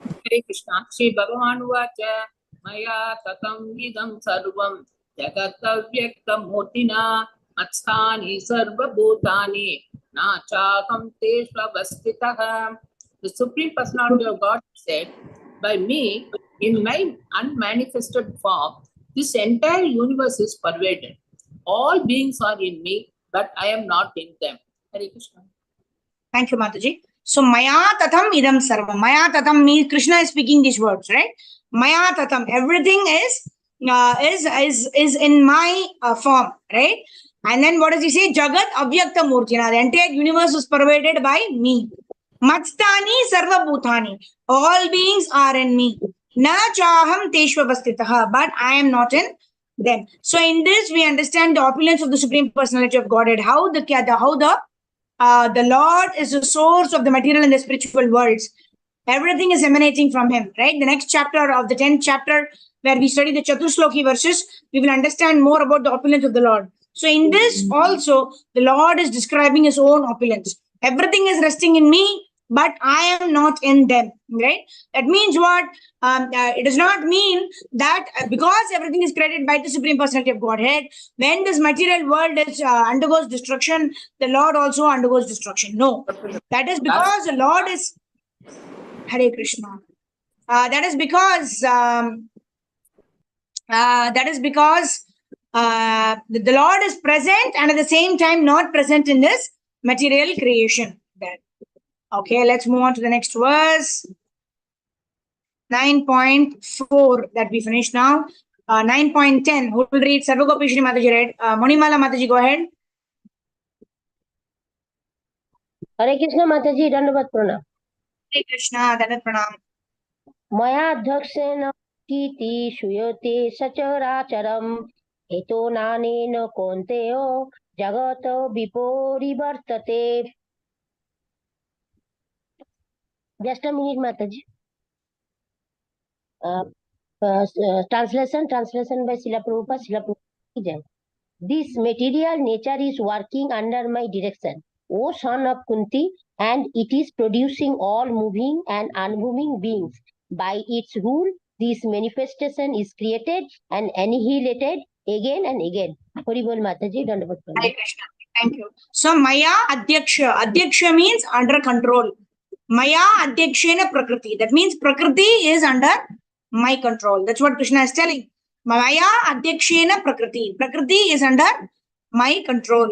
Hare Krishna. Sri Bhagavan Vacha. Maya tatam idam sarvam jagatavyaktam motina matstani sarva bhutani nachakam teshvavastitaha. The Supreme Personality of God said, by me, in my unmanifested form, this entire universe is pervaded. All beings are in me, but I am not in them. Hare Krishna. Thank you, Mataji. So Maya tatam idam sarvam. Maya tatam means Krishna is speaking these words, right? Maya tatam. Everything is in my form, right? And then what does he say? Jagat avyakta murtina. The entire universe is pervaded by me. Matstani sarva bhutani. All beings are in me. Na chaham teshvavastitaha. But I am not in them. So in this we understand the opulence of the Supreme Personality of Godhead. How the Lord is the source of the material and the spiritual worlds. Everything is emanating from him, right? The next chapter of the 10th chapter, where we study the Chatusloki verses, we will understand more about the opulence of the Lord. So in this also, the Lord is describing his own opulence. Everything is resting in me, but I am not in them, right? That means what? It does not mean that because everything is created by the Supreme Personality of Godhead, when this material world is undergoes destruction, the Lord also undergoes destruction. No, that is because the Lord is Hare Krishna. That is because the Lord is present and at the same time not present in this material creation. Then, okay, let's move on to the next verse. 9.4 that we finished now. 9.10. Who will read? Sarvagopi Shri Mataji read. Monimala Mataji, go ahead. हरे कृष्ण माताजी दंडवत प्रणाम Hare Krishna, Dandat Pranam. मयाध्यक्षेण कीर्ति श्रूयते सचराचरम् हेतो नानेन कौन्तेयो जगत विपरिवर्तते Just a minute, Mataji. Translation by Srila Prabhupada. This material nature is working under my direction, O son of Kunti, and it is producing all moving and unmoving beings. By its rule, this manifestation is created and annihilated again and again. Haribol Mataji, Dandavat Hare Pranam. Krishna. Thank you. So, Maya Adhyaksha. Adhyaksha means under control. Maya Adhyakshena Prakriti. That means Prakriti is under my control. That's what Krishna is telling. Maya Adhyakshena Prakriti. Prakriti is under my control.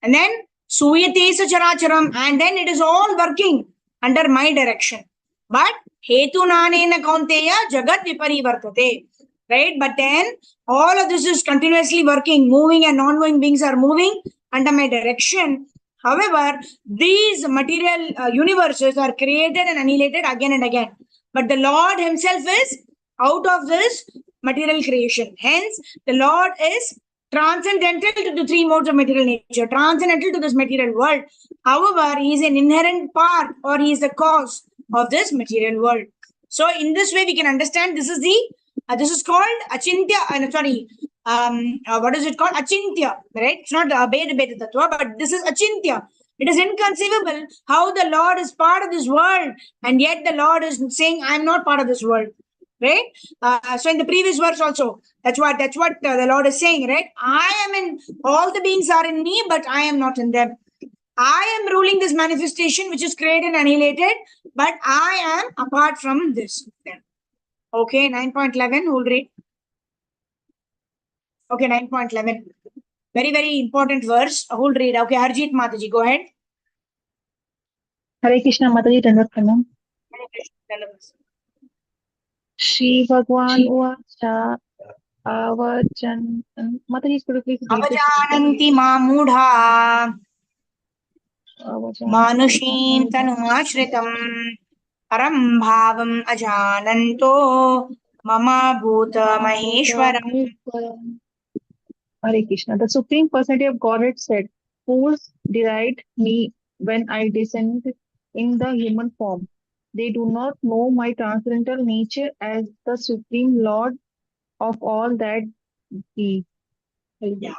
And then Suyate Characharam. And then it is all working under my direction. But Hetu Nanena Kaunteya Jagat Viparivartate. Right? But then all of this is continuously working, moving and non-moving beings are moving under my direction. However, these material universes are created and annihilated again and again. But the Lord himself is out of this material creation. Hence, the Lord is transcendental to the three modes of material nature, transcendental to this material world. However, he is an inherent part or he is the cause of this material world. So, in this way, we can understand this is called Achintya, what is it called? Achintya, right? It's not Beda Tattva, but this is Achintya. It is inconceivable how the Lord is part of this world, and yet the Lord is saying, I'm not part of this world, right? So in the previous verse also, that's what the Lord is saying, right? I am in, all the beings are in me, but I am not in them. I am ruling this manifestation which is created and annihilated, but I am apart from this. Okay, 9.11, who will read? Okay, 9.11. Very, very important verse. Who will read? Okay, Harjeet Mataji, go ahead. Hare Krishna Mataji Dandavat Pranam. Hare Krishna. Shri Bhagwan Uvacha Avajan. Mataji, could you please read this? Avajananti Mamudha Avajan. Manushin Tanuashritam Param Bhavam Ajananto Mama Bhuta Maheshwaram. Hare Krishna. The Supreme Personality of Godhead said, fools deride me when I descend in the human form. They do not know my transcendental nature as the Supreme Lord of all that be. Yeah.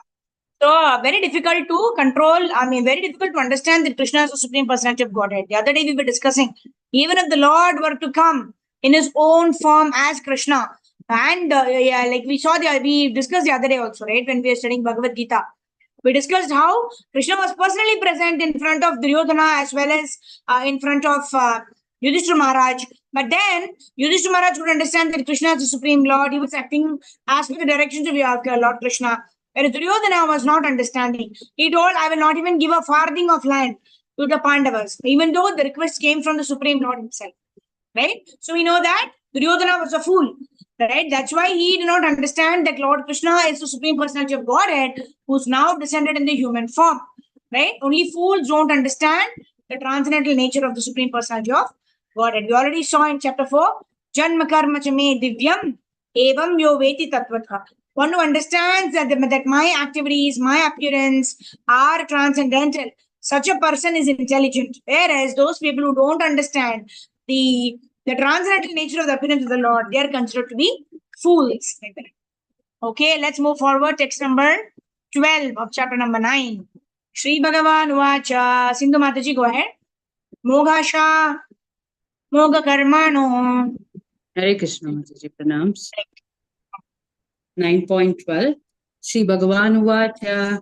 So, very difficult to control. Very difficult to understand that Krishna is the Supreme Personality of Godhead. The other day we were discussing, even if the Lord were to come in his own form as Krishna, and like we discussed the other day also, right? When we were studying Bhagavad Gita, we discussed how Krishna was personally present in front of Duryodhana as well as in front of Yudhishthira Maharaj. But then Yudhishthira Maharaj could understand that Krishna is the Supreme Lord. He was acting as per the directions of Lord Krishna. Whereas Duryodhana was not understanding. He told, I will not even give a farthing of land to the Pandavas, even though the request came from the Supreme Lord himself. Right? So we know that Duryodhana was a fool. Right? That's why he did not understand that Lord Krishna is the Supreme Personality of Godhead who's now descended in the human form. Right? Only fools don't understand the transcendental nature of the Supreme Personality of Godhead. We already saw in chapter 4, Janma Karma Chame Divyam Evam Yo Veti Tattvatha. One who understands that my activities, my appearance are transcendental. Such a person is intelligent. Whereas those people who don't understand the transcendental nature of the appearance of the Lord, they are considered to be fools. Okay, let's move forward. Text number 12 of chapter number 9. Shri Bhagavan Vacha. Sindhu Mataji, go ahead. Mogasha, Moga Karmano. Hare Krishna, Mataji, pranams. 9.12 Shri Bhagavan Uvacha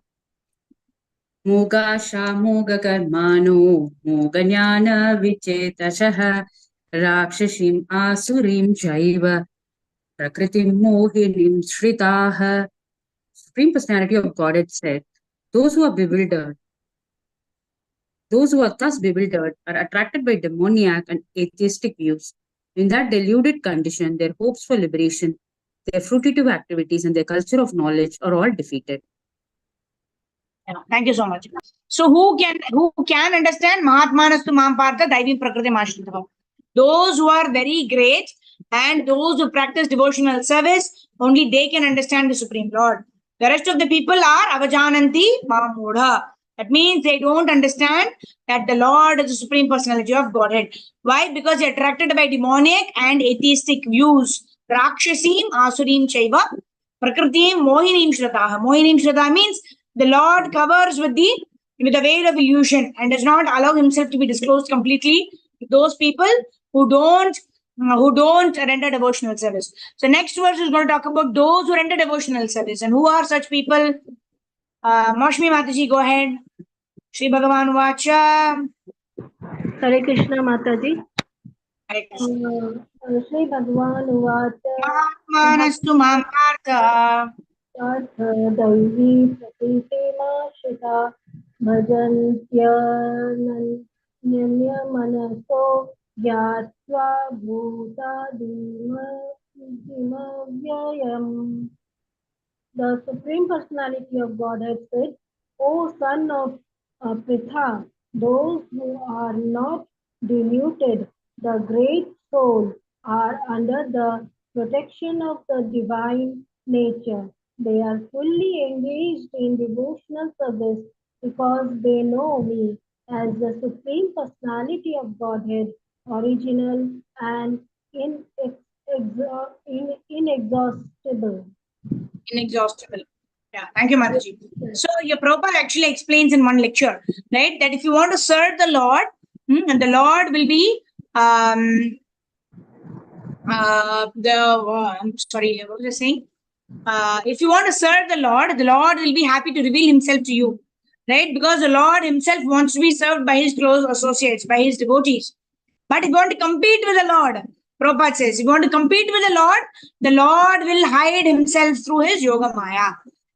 Mogasha Moga Karmano Moga Jnana Vichetashaha Rakshashim Asurim Chaiva Prakritim Mohinim Shritaha. Supreme Personality of Godhead said, those who are thus bewildered are attracted by demoniac and atheistic views. In that deluded condition, their hopes for liberation, their fruitive activities, and their culture of knowledge are all defeated. Yeah, thank you so much. So who can understand Mahatmanastu Mampartha Daivi Prakriti Mashritaha? Those who are very great and those who practice devotional service, only they can understand the Supreme Lord. The rest of the people are Avajananti Mamudha. That means they don't understand that the Lord is the Supreme Personality of Godhead. Why? Because they're attracted by demonic and atheistic views. Rakshasim Asurim Chaiva Prakritim Mohinim Shrataha. Mohinim Shrataha means the Lord covers with the veil of illusion and does not allow himself to be disclosed completely to those people who don't render devotional service. So next verse is going to talk about those who render devotional service. And who are such people? Mashmi Mataji, go ahead. Shri Bhagavan Vacha. Hare Krishna Mataji. Hare Krishna. Shri Bhagavan Uvacha Mahatmanastu Mampartha दैवी प्रकृतिमाश्रिता भजन्त्यनन्यमनसो ज्ञात्वा भूतादिमव्ययम्. The Supreme Personality of Godhead said, O son of Pritha, those who are not deluded, the great soul, are under the protection of the divine nature. They are fully engaged in devotional service because they know me as the Supreme Personality of Godhead, original and inexhaustible. Inexhaustible. Yeah, thank you, Mataji. So your Prabhupada actually explains in one lecture, right, that if you want to serve the Lord, and the Lord will be I'm sorry, what was I saying? If you want to serve the Lord will be happy to reveal himself to you, right? Because the Lord himself wants to be served by his close associates, by his devotees. But if you want to compete with the Lord, Prabhupada says, if you want to compete with the Lord will hide himself through his Yoga Maya,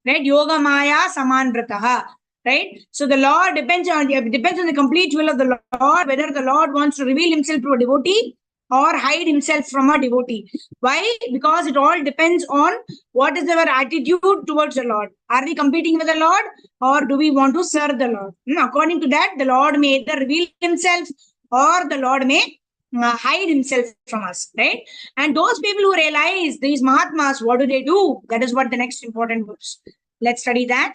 right? Yoga Maya Saman Vrataha, right? So the Lord depends on the complete will of the Lord, whether the Lord wants to reveal himself to a devotee or hide himself from a devotee. Why? Because it all depends on what is our attitude towards the Lord. Are we competing with the Lord or do we want to serve the Lord? According to that, the Lord may either reveal himself or the Lord may hide himself from us, right? And those people who realize these Mahatmas, what do? That is what the next important verse. Let's study that.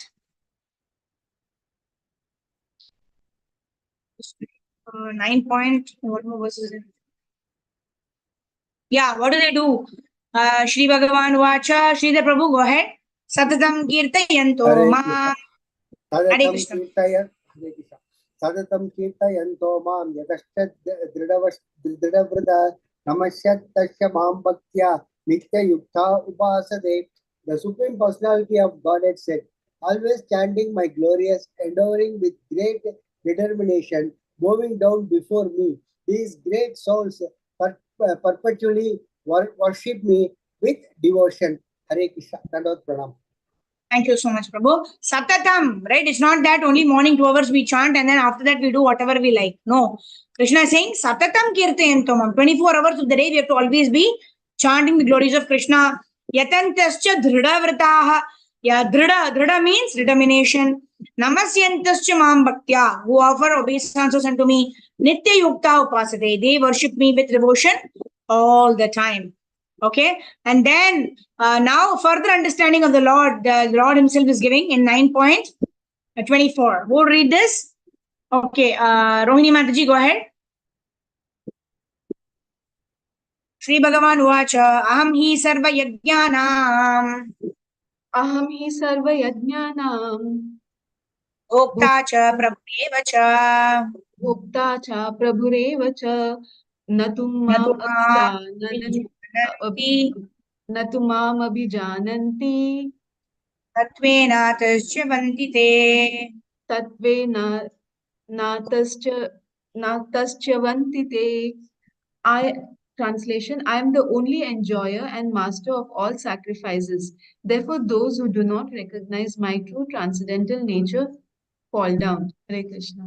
9 point, what more verses? Yeah, what do? Shri Bhagavan Vacha, Sridhar Prabhu, go ahead. Satatam Kirtayanto Ma. Hare Krishna. Sadatam Kirtayanto Mam Yadashta Dridavvrata Namashyat Tasya Mam Bhaktya Nitya Yukta Upasade. The Supreme Personality of Godhead said, always chanting my glorious, enduring with great determination, moving down before me. These great souls perpetually worship me with devotion. Hare Krishna. Dandavad Pranam. Thank you so much, Prabhu. Satatam, right? It's not that only morning 2 hours we chant and then after that we do whatever we like. No. Krishna is saying, Satatam Kirtayantomam. 24 hours of the day we have to always be chanting the glories of Krishna. Yatantascha Dhridavrataha. Yeah, Dhrida means determination. Namasyantascha Mam Bhaktya, who offer obeisances unto me. Nitya Yukta Upasade. They worship me with devotion all the time. Okay, and then now further understanding of the Lord himself is giving in 9.24. Who will read this? Okay, Rohini Mataji, go ahead. Shri Bhagavan Uvacha, Aham hi sarva yajnanam Bhokta cha prabhureva cha. Bhokta cha prabhurev cha natumam Natumam natumam abhijananti tatvena tasya vandite. tatvena natascha te. Translation, I am the only enjoyer and master of all sacrifices. Therefore, those who do not recognize my true transcendental nature fall down. Hare Krishna.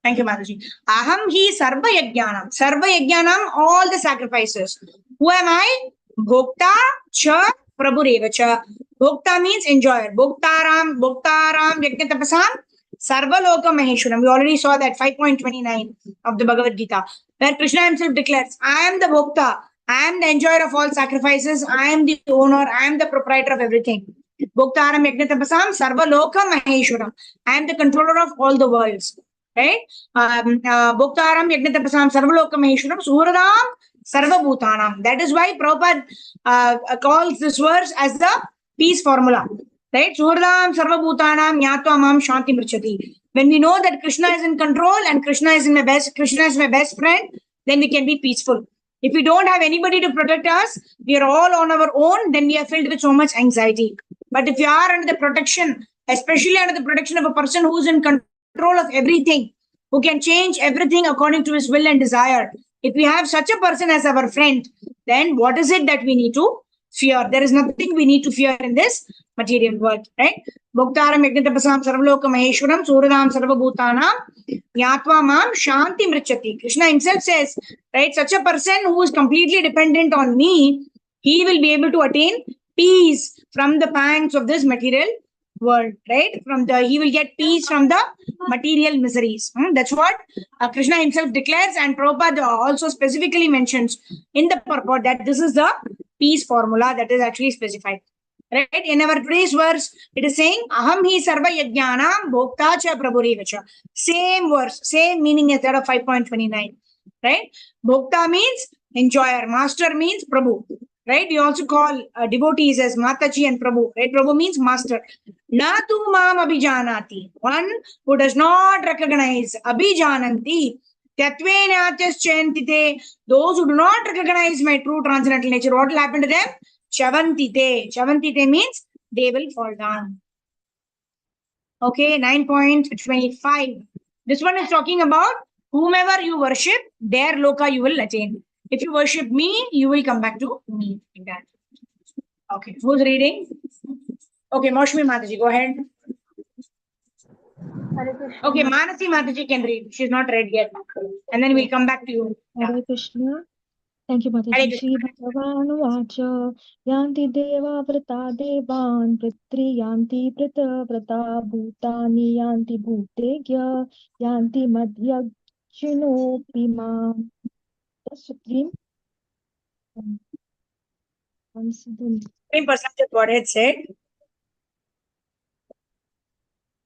Thank you, Mataji. Aham hi sarva yajnanam. Sarva yajnanam, all the sacrifices. Who am I? Bhokta cha prabhureva cha. Bhokta means enjoyer. Bhoktaram yajnatapasam sarva loka maheshwaram. We already saw that 5.29 of the Bhagavad Gita, where Krishna himself declares, I am the Bhokta. I am the enjoyer of all sacrifices. I am the owner. I am the proprietor of everything. Bhoktaram yajnatapasam sarva loka maheshwaram. I am the controller of all the worlds. Right? Bhoktaram Yagnatapasam Sarvaloka Maheshwaram Suhradam Sarvabhutanam. That is why Prabhupada calls this verse as the peace formula. Right? Suhradam Sarvabhutanam Nyatva Mam Shanti Mrichati. When we know that Krishna is in control and Krishna is my best friend, then we can be peaceful. If we don't have anybody to protect us, we are all on our own, then we are filled with so much anxiety. But if you are under the protection, especially under the protection of a person who is in control of everything, who can change everything according to his will and desire. If we have such a person as our friend, then what is it that we need to fear? There is nothing we need to fear in this material world, right? Bhoktaram Yagnatapasam Sarvaloka Maheshwaram Suradam Sarvabhutanam Yatva Mam Shanti Mrichati. Krishna himself says, right, such a person who is completely dependent on me, he will be able to attain peace from the pangs of this material world, right? He will get peace from the material miseries. That's what Krishna himself declares, and Prabhupada also specifically mentions in the purport that this is the peace formula that is actually specified. Right? In our today's verse, it is saying, Aham hi sarva yajnanam bhokta cha prabhureva cha. Same verse, same meaning as that of 5.29. Right? Bhokta means enjoyer, master means Prabhu. Right? We also call devotees as Mataji and Prabhu. Right? Prabhu means master. Na tu mam abhijanati. One who does not recognize abhijananti. Tyatvenatyaschayanti. Those who do not recognize my true transcendental nature, what will happen to them? Chavantite. Chavantite means they will fall down. Okay, 9.25. This one is talking about whomever you worship, their loka you will attain. If you worship me, you will come back to me. Like that. Okay, who's reading? Okay, Moshmi Mataji, go ahead. Okay, Manasi Mataji can read. She's not read yet. And then we'll come back to you. Hare Krishna. Thank you, Mataji. Shri Bhagavan Vacha Yanti Deva Vrata Devan Pritri Yanti Prita Vrata Bhutani Yanti Bhutegya Yanti Madhya Chino Pima. The Supreme Supreme Personality of Godhead said.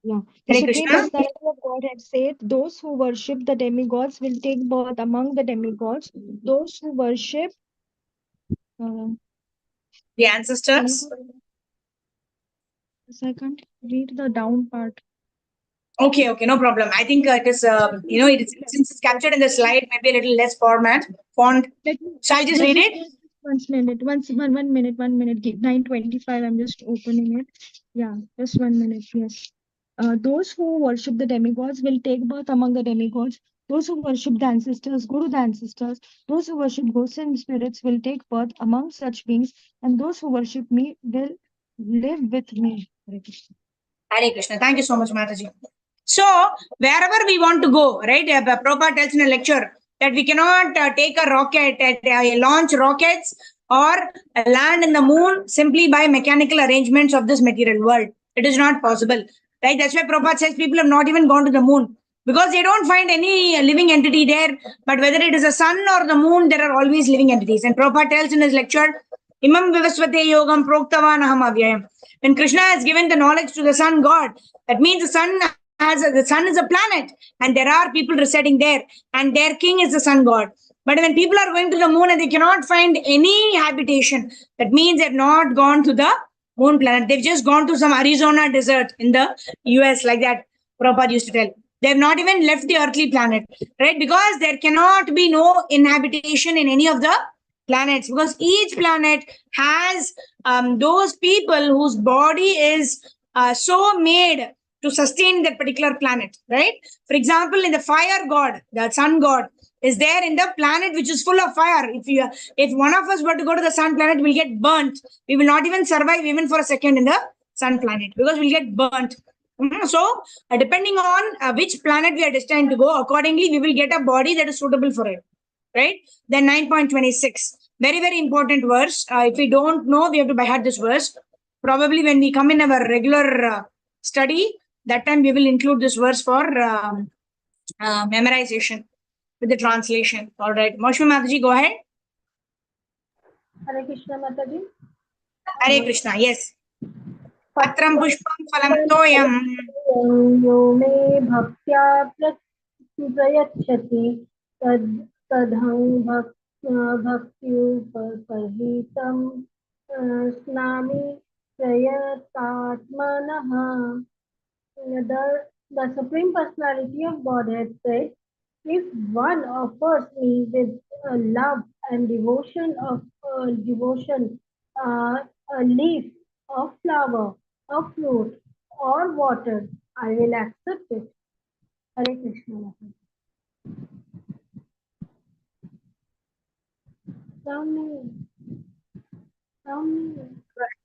Yeah. The Hare Supreme Krishna. Personality of Godhead said, those who worship the demigods will take birth among the demigods. Those who worship The ancestors. I can't read the down part. Okay, no problem. I think it is, since it's captured in the slide, maybe a little less font. Shall I just read it? 1 minute, 1 minute, 1 minute. 9:25. I'm just opening it. Yeah, just 1 minute. Yes. Those who worship the demigods will take birth among the demigods. Those who worship the ancestors go to the ancestors. Those who worship ghosts and spirits will take birth among such beings. And those who worship me will live with me. Hare Krishna. Hare Krishna. Thank you so much, Mataji. So, wherever we want to go, right? Prabhupada tells in a lecture that we cannot take a rocket, launch rockets or land in the moon simply by mechanical arrangements of this material world. It is not possible. Right? That's why Prabhupada says people have not even gone to the moon, because they don't find any living entity there. But whether it is a sun or the moon, there are always living entities. And Prabhupada tells in his lecture, Imam Vivasvate Yogam Proktavan Aham Avyayam. When Krishna has given the knowledge to the sun god, that means the sun is a planet, and there are people residing there, and their king is the sun god. But when people are going to the moon and they cannot find any habitation, that means they've not gone to the moon planet. They've just gone to some Arizona desert in the US, like that. Prabhupada used to tell. They have not even left the earthly planet, right? Because there cannot be no inhabitation in any of the planets, because each planet has those people whose body is so made to sustain that particular planet, right? For example, in the fire god, the sun god is there in the planet which is full of fire. If one of us were to go to the sun planet, we'll get burnt. We will not even survive even for a second in the sun planet, because we'll get burnt. So, depending on which planet we are destined to go, accordingly, we will get a body that is suitable for it, right? Then 9.26, very, very important verse. If we don't know, we have to by heart this verse. Probably when we come in our regular study, that time we will include this verse for memorization with the translation. All right. Moshmi Mataji, go ahead. Hare Krishna Mataji. Hare Krishna, yes. Patram pushpam phalam toyam. Yo me bhaktya prayachati tadhang bhaktyupahitam snami prayatatmanaha. The Supreme Personality of Godhead said, if one offers me with love and devotion a leaf, of flower, of fruit, or water, I will accept it. Hare Krishna.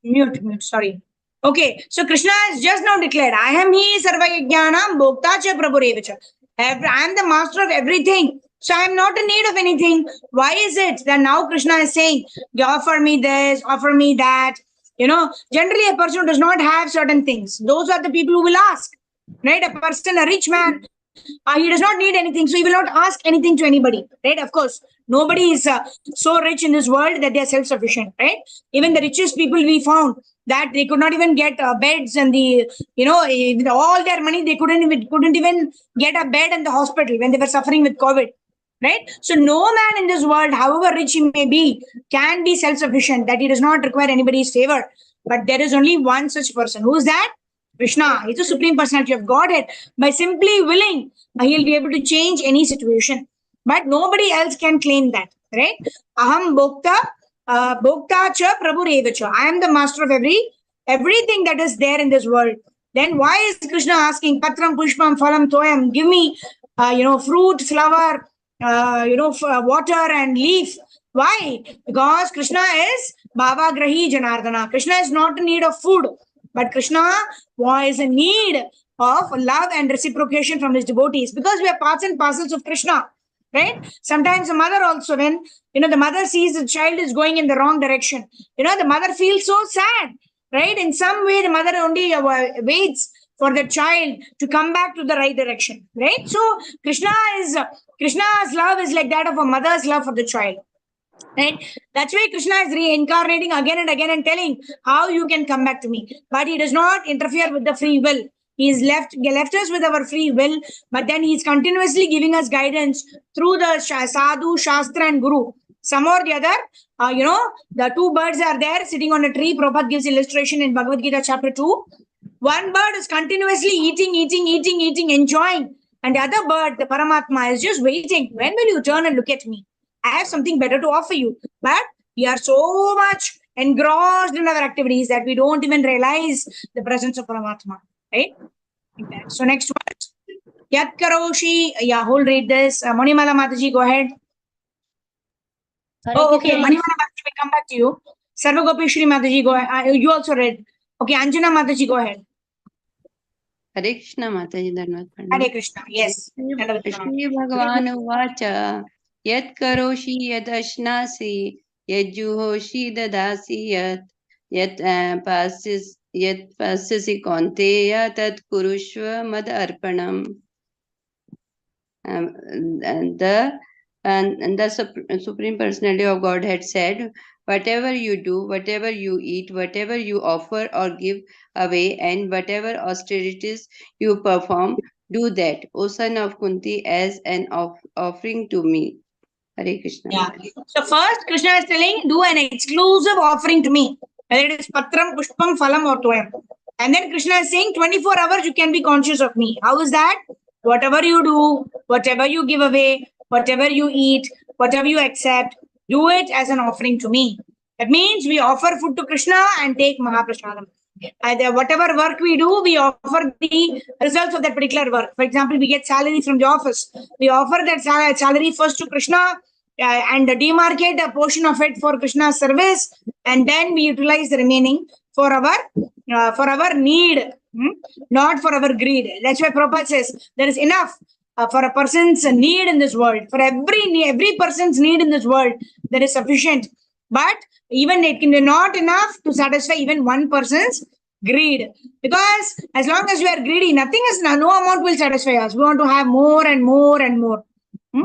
Mute, sorry. Okay, so Krishna has just now declared, I am he sarvayajnanam bhokta cha prabhurevacha. I am the master of everything. So I am not in need of anything. Why is it that now Krishna is saying, you offer me this, offer me that? Generally a person who does not have certain things, those are the people who will ask, right? A person, a rich man, he does not need anything, so he will not ask anything to anybody, right? Of course, nobody is so rich in this world that they are self-sufficient, right? Even the richest people we found that they could not even get beds, and with all their money they couldn't even get a bed in the hospital when they were suffering with COVID, right? So no man in this world, however rich he may be, can be self-sufficient, that he does not require anybody's favor. But there is only one such person. Who is that? Krishna. He's the Supreme Personality of Godhead. By simply willing, he'll be able to change any situation. But nobody else can claim that, right? Aham bhokta cha prabhurevacha. I am the master of everything that is there in this world. Then why is Krishna asking patram pushpam phalam toyam? Give me, fruit, flower, water and leaf. Why? Because Krishna is Bhava Grahi Janardana. Krishna is not in need of food, but Krishna was in need of love and reciprocation from his devotees, because we are parts and parcels of Krishna, right? Sometimes the mother also, when the mother sees the child is going in the wrong direction, the mother feels so sad, right? In some way, the mother only waits for the child to come back to the right direction, right? So Krishna's love is like that of a mother's love for the child, right? That's why Krishna is reincarnating again and again and telling how you can come back to me. But he does not interfere with the free will. He left us with our free will, but then he's continuously giving us guidance through the sadhu, shastra, and guru. Some or the other, the two birds are there sitting on a tree. Prabhupada gives illustration in Bhagavad Gita chapter 2. One bird is continuously eating, enjoying. And the other bird, the Paramatma, is just waiting. When will you turn and look at me? I have something better to offer you. But we are so much engrossed in our activities that we don't even realize the presence of Paramatma. Right? So next one. Yat Karoshi. Yeah, who'll read this? Manimala Mataji, go ahead. Okay. Manimala Mataji, we come back to you. Sarva Gopeshwari Mataji, go ahead. You also read. Okay, Anjana Mataji, go ahead. Hare Krishna Mataji Dhanvat Hare Krishna, yes. Shri Bhagavan Uvacha Yat Karoshi Yat Ashnasi Yat Juhoshi Dadasi Yat Pasyasi Konteya Tat Kurushva Mad Arpanam. And the Supreme Personality of Godhead said, whatever you do, whatever you eat, whatever you offer or give away, and whatever austerities you perform, do that, O son of Kunti, as an offering to me. Hare Krishna. Yeah. So first, Krishna is telling, do an exclusive offering to me. Whether it is Patram, Pushpam, Phalam, or Toyam. And then Krishna is saying 24 hours you can be conscious of me. How is that? Whatever you do, whatever you give away, whatever you eat, whatever you accept, do it as an offering to me. That means we offer food to Krishna and take Mahaprasadam. And whatever work we do, we offer the results of that particular work. For example, we get salary from the office. We offer that salary first to Krishna and demarcate a portion of it for Krishna's service, and then we utilize the remaining for our need, not for our greed. That's why Prabhupada says there is enough for a person's need in this world. For every person's need in this world, there is sufficient. But even it can be not enough to satisfy even one person's greed. Because as long as we are greedy, nothing is, no amount will satisfy us. We want to have more and more and more. We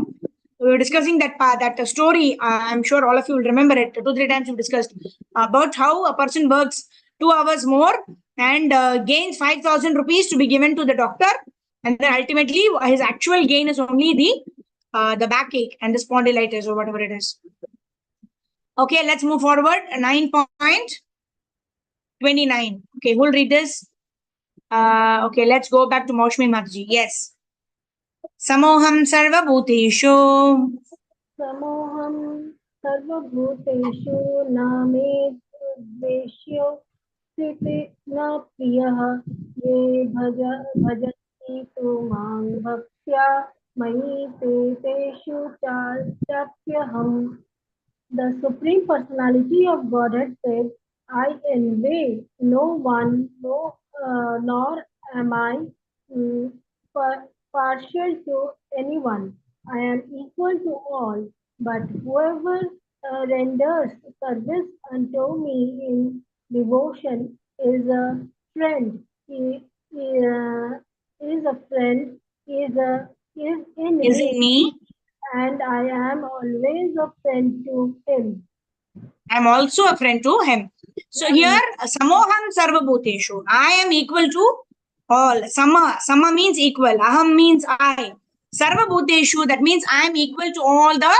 were discussing that story. I'm sure all of you will remember it. 2-3 times we've discussed about how a person works 2 hours more and gains 5,000 rupees to be given to the doctor, and then ultimately his actual gain is only the backache and the spondylitis or whatever it is. Okay, let's move forward. 9.29. Okay, who'll read this? Okay, let's go back to Maushmi Mataji. Yes. Samoham sarva bhuteshu. Samoham sarvabhuteshu name dveshyo sthiti na priyah ye bhajanti tu mang bhaktya mayi te teshu chapyaham. The Supreme Personality of Godhead said, I envy no one, nor am I partial to anyone. I am equal to all, but whoever renders service unto me in devotion is a friend. Is a friend, is in me, and I am always a friend to him. I'm also a friend to him. So here, Samoham Sarva Bhuteshu. I am equal to all. Sama means equal. Aham means I. Sarva Bhuteshu, that means I am equal to all the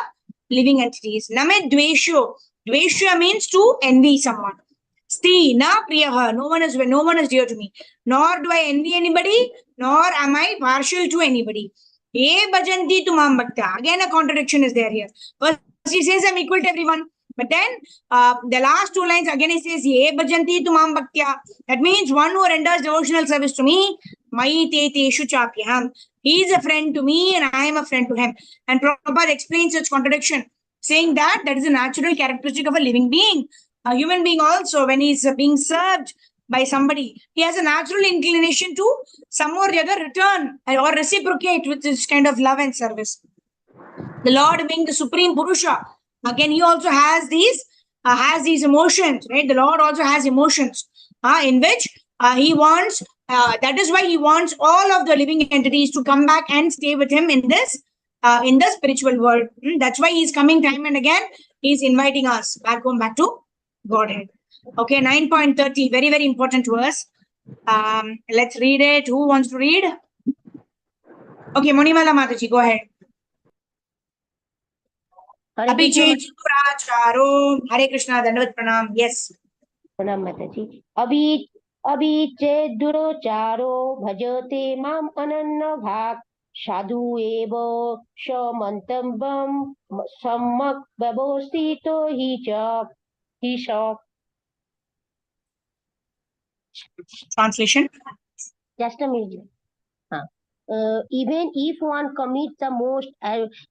living entities. Name Dveshu. Dveshu means to envy someone. Sti, na priyaha. No one is dear to me. Nor do I envy anybody, nor am I partial to anybody. Ye bhajanti tu mam bhaktya. Again, a contradiction is there here. First, he says I'm equal to everyone. But then the last 2 lines again he says, Ye bhajanti tu mam bhaktya. That means one who renders devotional service to me, mayi te teshu chapyaham. He is a friend to me and I am a friend to him. And Prabhupada explains such contradiction, saying that is a natural characteristic of a living being. A human being also, when he is being served by somebody, he has a natural inclination to some or the other return or reciprocate with this kind of love and service. The Lord being the Supreme Purusha, again, he also has these emotions, right? The Lord also has emotions in which he wants, that is why he wants all of the living entities to come back and stay with him in the spiritual world. That's why he's coming time and again. He's inviting us back home, back to Godhead. Okay, 9.30, very, very important to us. Let's read it. Who wants to read? Okay, Monimala Mataji, go ahead. Abhijit Duracharo. Hare Krishna, Dandavat Pranam. Yes. Pranam Mataji. Abhijit Duracharo bhajate mam ananna bhak sadhu eva shamantambam sammak babosito hi cha. Translation. Just a minute. Even if one commits the most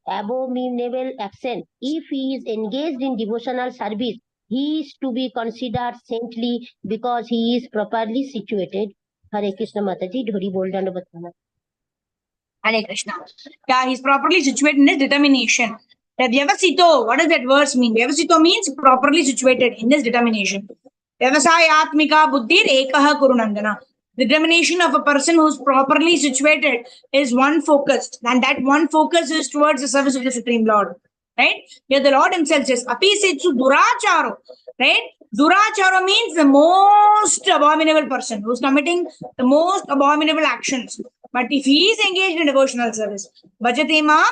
abominable action, if he is engaged in devotional service, he is to be considered saintly because he is properly situated. Hare Krishna Mataji, Dhuri Bol Dandavat Pranam. Hare Krishna. Yeah, he's properly situated in his determination. Vyavasito, what does that verse mean? Vyavasito means properly situated in his determination. Vyavasayatmika buddhir ekaha kurunandana. The determination of a person who's properly situated is one focused, and that one focus is towards the service of the Supreme Lord. Right? Here the Lord himself says, Api setsu duracharo. Right? Duracharo means the most abominable person who's committing the most abominable actions. But if he is engaged in devotional service, bhajate ma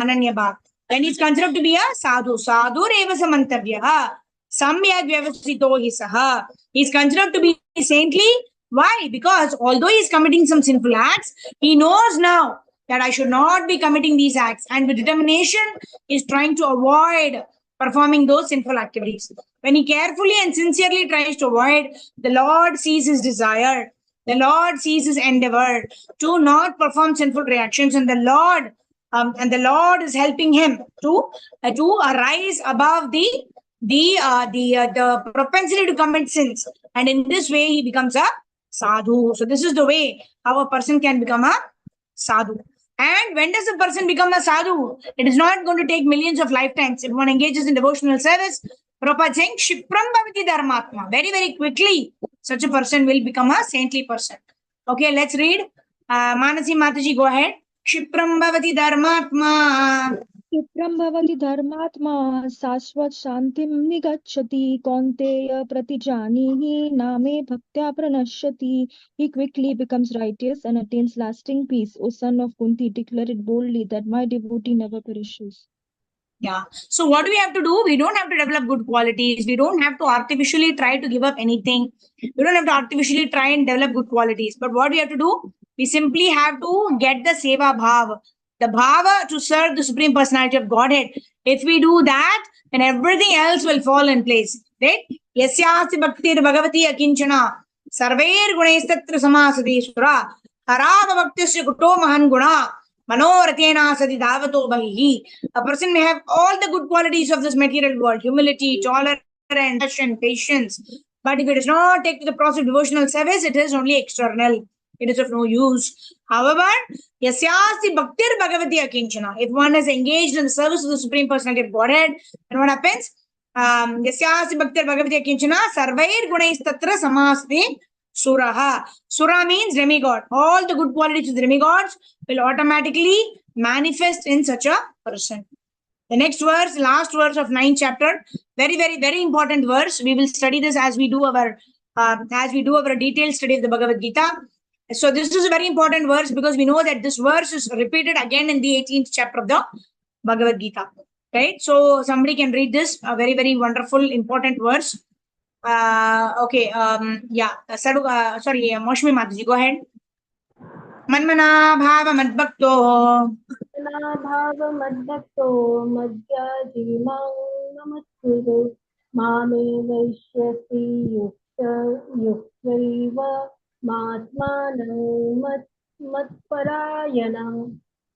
ananya bhak, then he's considered to be a sadhu. Sadhu reva samantavyaha. Samyak vyavasito hi saha. He's considered to be saintly Why? Because although he is committing some sinful acts, he knows now that I should not be committing these acts, and with determination is trying to avoid performing those sinful activities. When he carefully and sincerely tries to avoid, the Lord sees his desire, the Lord sees his endeavor to not perform sinful reactions, and the Lord is helping him to arise above the propensity to commit sins, and in this way he becomes a sadhu. So this is the way how a person can become a sadhu. And when does a person become a sadhu? It is not going to take millions of lifetimes. If one engages in devotional service, Prabhupada saying, Shipram bhavati dharmatma. Very, very quickly, such a person will become a saintly person. Okay, let's read. Manasi Mataji, go ahead. Shipram bhavati dharmatma. क्षिप्रं भवति धर्मात्मा शाश्वत शान्तिं निगच्छति कौन्तेय प्रतिजानीहि नामे भक्त्या प्रणश्यति. He quickly becomes righteous and attains lasting peace. O son of Kunti, declare it boldly that my devotee never perishes. Yeah. So what do we have to do? We don't have to develop good qualities. We don't have to artificially try to give up anything. We don't have to artificially try and develop good qualities. But what we have to do? We simply have to get the seva bhava, the bhava to serve the Supreme Personality of Godhead. If we do that, then everything else will fall in place. Right? Yasyasti bhaktir bhagavati akinchana sarvair gunaistatra samasati sura harava bhaktisya kuto mahan guna manorathena sati davato bahihi. A person may have all the good qualities of this material world, humility, tolerance, and patience. But if it does not take to the process of devotional service, it is only external. It is of no use. However, yasyasti bhaktir bhagavati akinchana. If one is engaged in the service of the Supreme Personality of Godhead, then what happens? Yasyasti bhaktir bhagavati akinchana sarvair gunais tatra samasati suraha. Sura means demigod. All the good qualities of the demigods will automatically manifest in such a person. The next verse, last verse of 9th chapter, very, very, very important verse. We will study this as we do our detailed study of the Bhagavad Gita. So this is a very important verse because we know that this verse is repeated again in the 18th chapter of the Bhagavad Gita. Right? So somebody can read this, a very, very wonderful, important verse. Okay. Moshmi Mataji, go ahead. Manmana bhava madbhakto. भाव मद्भक्तो मद्याजीमां नमस्कुरु मामे वैश्यसि युक्तैव मात्मानं मत्परायणं.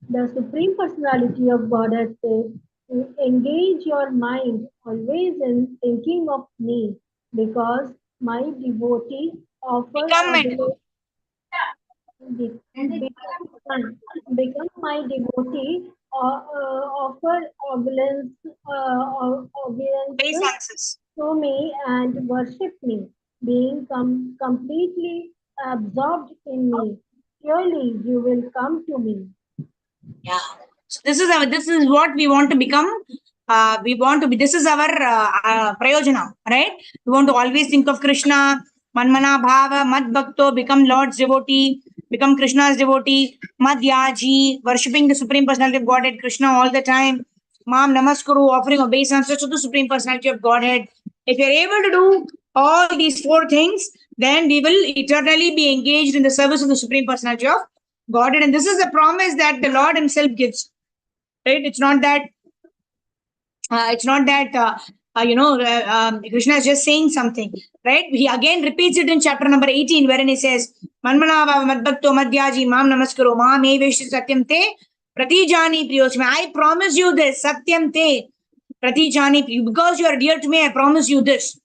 The Supreme Personality of Godhead says, engage your mind always in thinking of me, because my devotee offers become my devotee, offer obeisances to me and worship me, being completely absorbed in me. Surely you will come to me. Yeah. So this is what we want to become. This is our prayojana, right? We want to always think of Krishna, manmana bhava, mad bhakto, become Lord's devotee, become Krishna's devotee, madhyaji, worshipping the Supreme Personality of Godhead, Krishna all the time, mam namaskuru, offering obeisance to the Supreme Personality of Godhead. If you're able to do all these four things, then we will eternally be engaged in the service of the Supreme Personality of Godhead. And this is a promise that the Lord himself gives. Right? It's not that Krishna is just saying something, right? He again repeats it in chapter number 18, wherein he says, Manmana madbhakto madhyaji mam namaskaro mam evesh satyam te pratijani priyosmi. I promise you this, satyam te pratijani, because you are dear to me, I promise you this,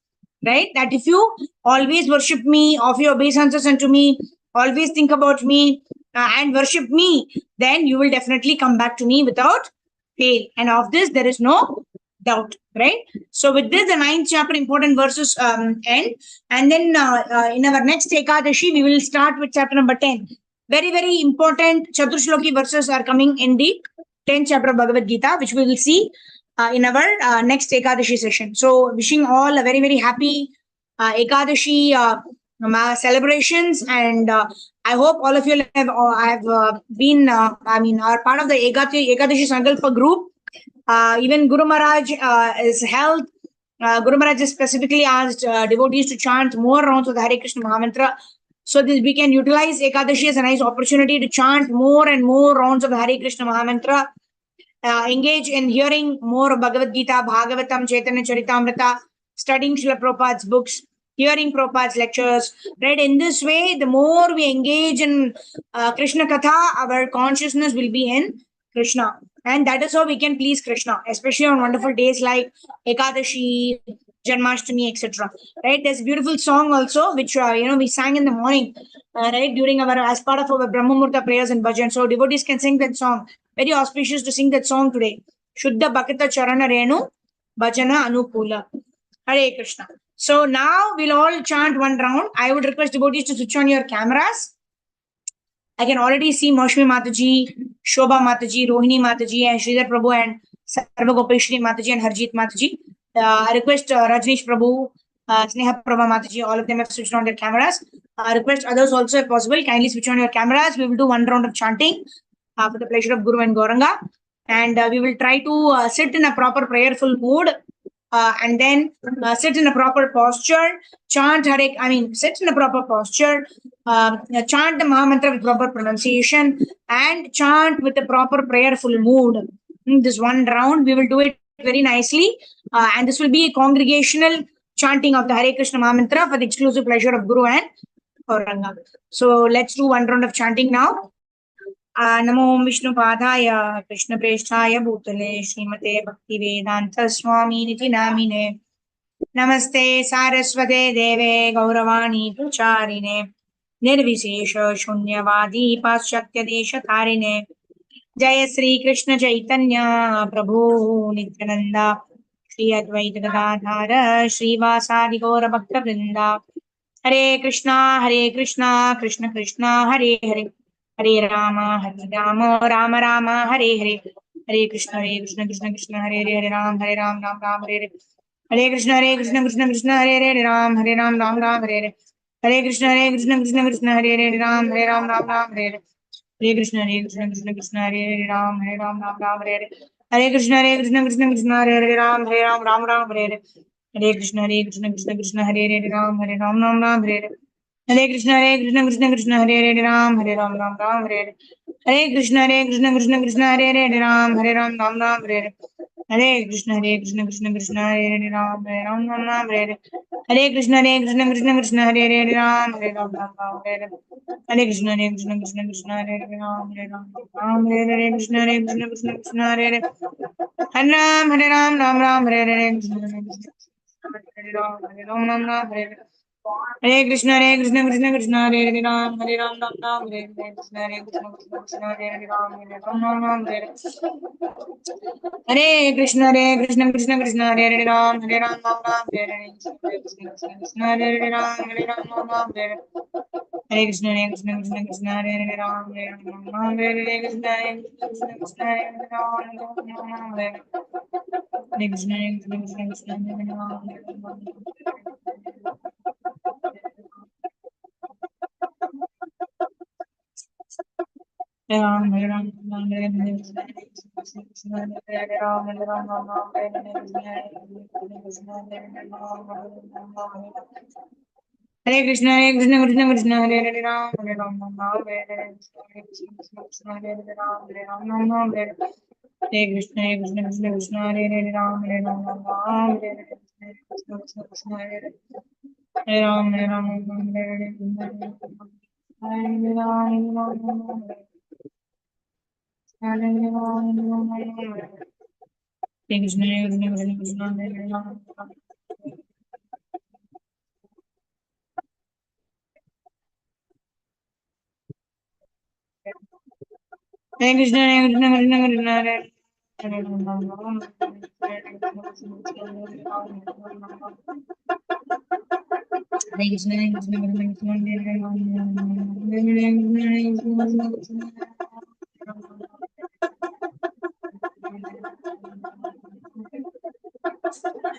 right? That if you always worship me, offer your obeisances unto me, always think about me, and worship me, then you will definitely come back to me without fail. And of this, there is no doubt, right? So with this, the 9th chapter, important verses end. And then in our next Ekadashi, we will start with chapter number 10. Very, very important Chaturshloki verses are coming in the 10th chapter of Bhagavad Gita, which we will see in our next Ekadashi session. So wishing all a very, very happy Ekadashi celebrations, and I hope all of you have been, are part of the Ekadashi Sankalpa group. Even Guru Maharaj is held. Guru Maharaj has specifically asked devotees to chant more rounds of the Hare Krishna Mahamantra So this, we can utilize Ekadashi as a nice opportunity to chant more and more rounds of the Hare Krishna Mahamantra, engage in hearing more of Bhagavad Gita, Bhagavatam, Chaitanya Charitamrita, studying Srila Prabhupada's books, hearing Prabhupada's lectures. Right? In this way, the more we engage in Krishna Katha, our consciousness will be in Krishna. And that is how we can please Krishna, especially on wonderful days like Ekadashi, Janmashtami, etc. Right? There's a beautiful song also, which we sang in the morning, right, during our as part of our Brahma Murta prayers and bhajan. So devotees can sing that song. Very auspicious to sing that song today. Shuddha Bhakta Charana Renu Bhajana Anukula. Hare Krishna. So now we'll all chant one round. I would request devotees to switch on your cameras. I can already see Maushmi Mataji, Shobha Mataji, Rohini Mataji, and Sridhar Prabhu, and Sarva Gopeshwari Mataji, and Harjeet Mataji. I request Rajneesh Prabhu, Sneha Prabha Mataji, all of them have switched on their cameras. I request others also, if possible, kindly switch on your cameras. We will do one round of chanting for the pleasure of Guru and Gauranga. And we will try to sit in a proper prayerful mood. And then sit in a proper posture, chant sit in a proper posture, chant the Mahamantra with proper pronunciation, and chant with a proper prayerful mood. In this one round, we will do it very nicely, and this will be a congregational chanting of the Hare Krishna Mahamantra for the exclusive pleasure of Guru and Gauranga. So let's do one round of chanting now. नमो विष्णुपादाय कृष्णप्रेष्ठाय भूतले श्रीमते भक्तिवेदांत स्वामिनिति नामिने नमस्ते सारस्वते देवे गौरवाणी प्रचारिणे निर्विशेष शून्यवादी पाश्चात्यदेशतारिणे जय श्री कृष्ण चैतन्य प्रभु नित्यानंदा श्री अद्वैत गदाधर श्रीवासादि गौर भक्त वृंदा हरे कृष्णा कृष्ण कृष्णा हरे हरे हरे राम राम राम हरे हरे हरे कृष्ण कृष्ण कृष्ण हरे हरे हरे राम राम राम हरे हरे हरे कृष्ण कृष्ण कृष्ण हरे हरे राम राम राम हरे हरे हरे कृष्ण कृष्ण कृष्ण हरे हरे राम राम राम हरे हरे हरे कृष्ण कृष्ण कृष्ण हरे हरे राम राम राम हरे हरे हरे कृष्ण कृष्ण कृष्ण हरे हरे राम राम राम हरे हरे हरे कृष्ण कृष्ण कृष्ण हरे हरे राम राम हरे हरे हरे कृष्ण कृष्ण कृष्ण हरे हरे राम राम हरे हरे हरे कृष्ण कृष्ण कृष्ण हरे हरे राम राम हरे हरे हरे कृष्ण कृष्ण कृष्ण हरे हरे राम राम हरे हरे हरे कृष्ण कृष्ण कृष्ण हरे हरे राम राम हरे हरे हरे कृष्ण कृष्ण कृष्ण हरे हरे राम राम हरे हरे कृष्ण कृष्ण कृष्ण हरे हरे हरे राम राम हरे हरे राम हरे हरे हरे कृष्ण कृष्ण कृष्ण हरे हरे राम राम हरे हरे कृष्ण कृष्ण कृष्ण हरे हरे राम हरे हरे कृष्ण कृष्ण कृष्ण हरे हरे राम राम हरे हरे कृष्ण कृष्ण हरे हरे राम हरे हरे हरे कृष्ण कृष्ण कृष्ण हरे हरे राम हरे हरे कृष्ण कृष्ण कृष्ण हरे हरे राम हरे हरे कृष्ण कृष्ण कृष्ण हरे हरे राम राम हरे राम हरे हरे कृष्ण हरे राम हरे कृष्ण कृष्ण कृष्ण हरे हरे राम हरे हरे कृष्ण हरे Ram Hare Hare Krishna Krishna Krishna Hare Hare Ram Hare Hare Krishna Krishna Hare Hare Ram Hare Hare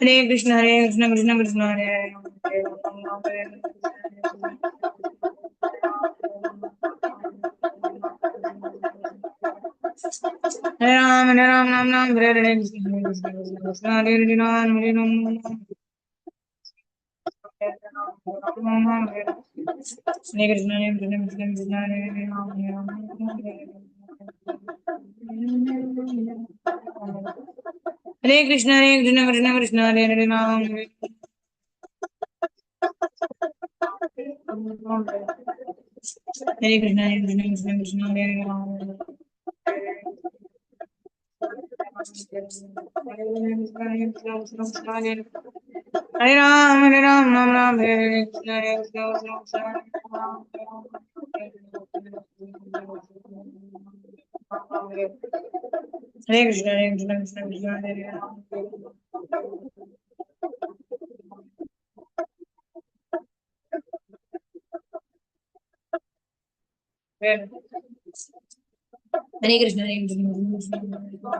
Hare Krishna, Hare Krishna, Krishna Krishna, Hare Hare Hare Krishna, Krishna Krishna, Hare Hare Ram, Hare Hare Krishna, Krishna Krishna, Hare Hare Ram, Hare Ram. Hare Krishna, Hare Krishna, Krishna Krishna, Hare Hare, Ram Ram, Hare Krishna, Hare Krishna, Krishna Krishna, Hare Hare, Ram Hare. Hare Krishna, Hare Krishna, Krishna Krishna, Hare Hare, Ram Hare. Hare Ram, Ram Ram, Hare Hare, Krishna Hare Krishna, Krishna Krishna, Hare Hare Krishna, Hare Krishna, Krishna Krishna, Hare Hare, Ram Hare. Hare Krishna, Hare Krishna, Krishna Hare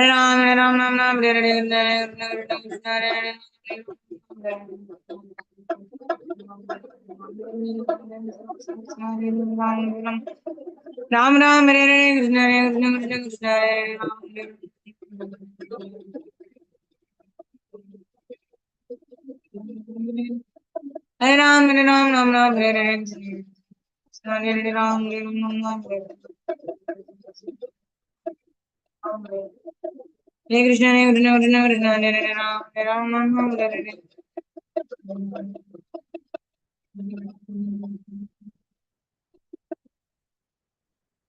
Ram, Ram Ram, Hare Hare, Krishna Krishna, Krishna Hare Hare. Ram Ram, Hare Hare, Krishna Krishna, Krishna Hare Hare, Ram Hare. Hare Ram, Ram Ram, Hare Hare, Krishna Hare Hare, Ram Hare, Ram Hare. Hare Krishna, Krishna Krishna, Krishna Hare Hare, Ram Hare, Ram Hare Hare.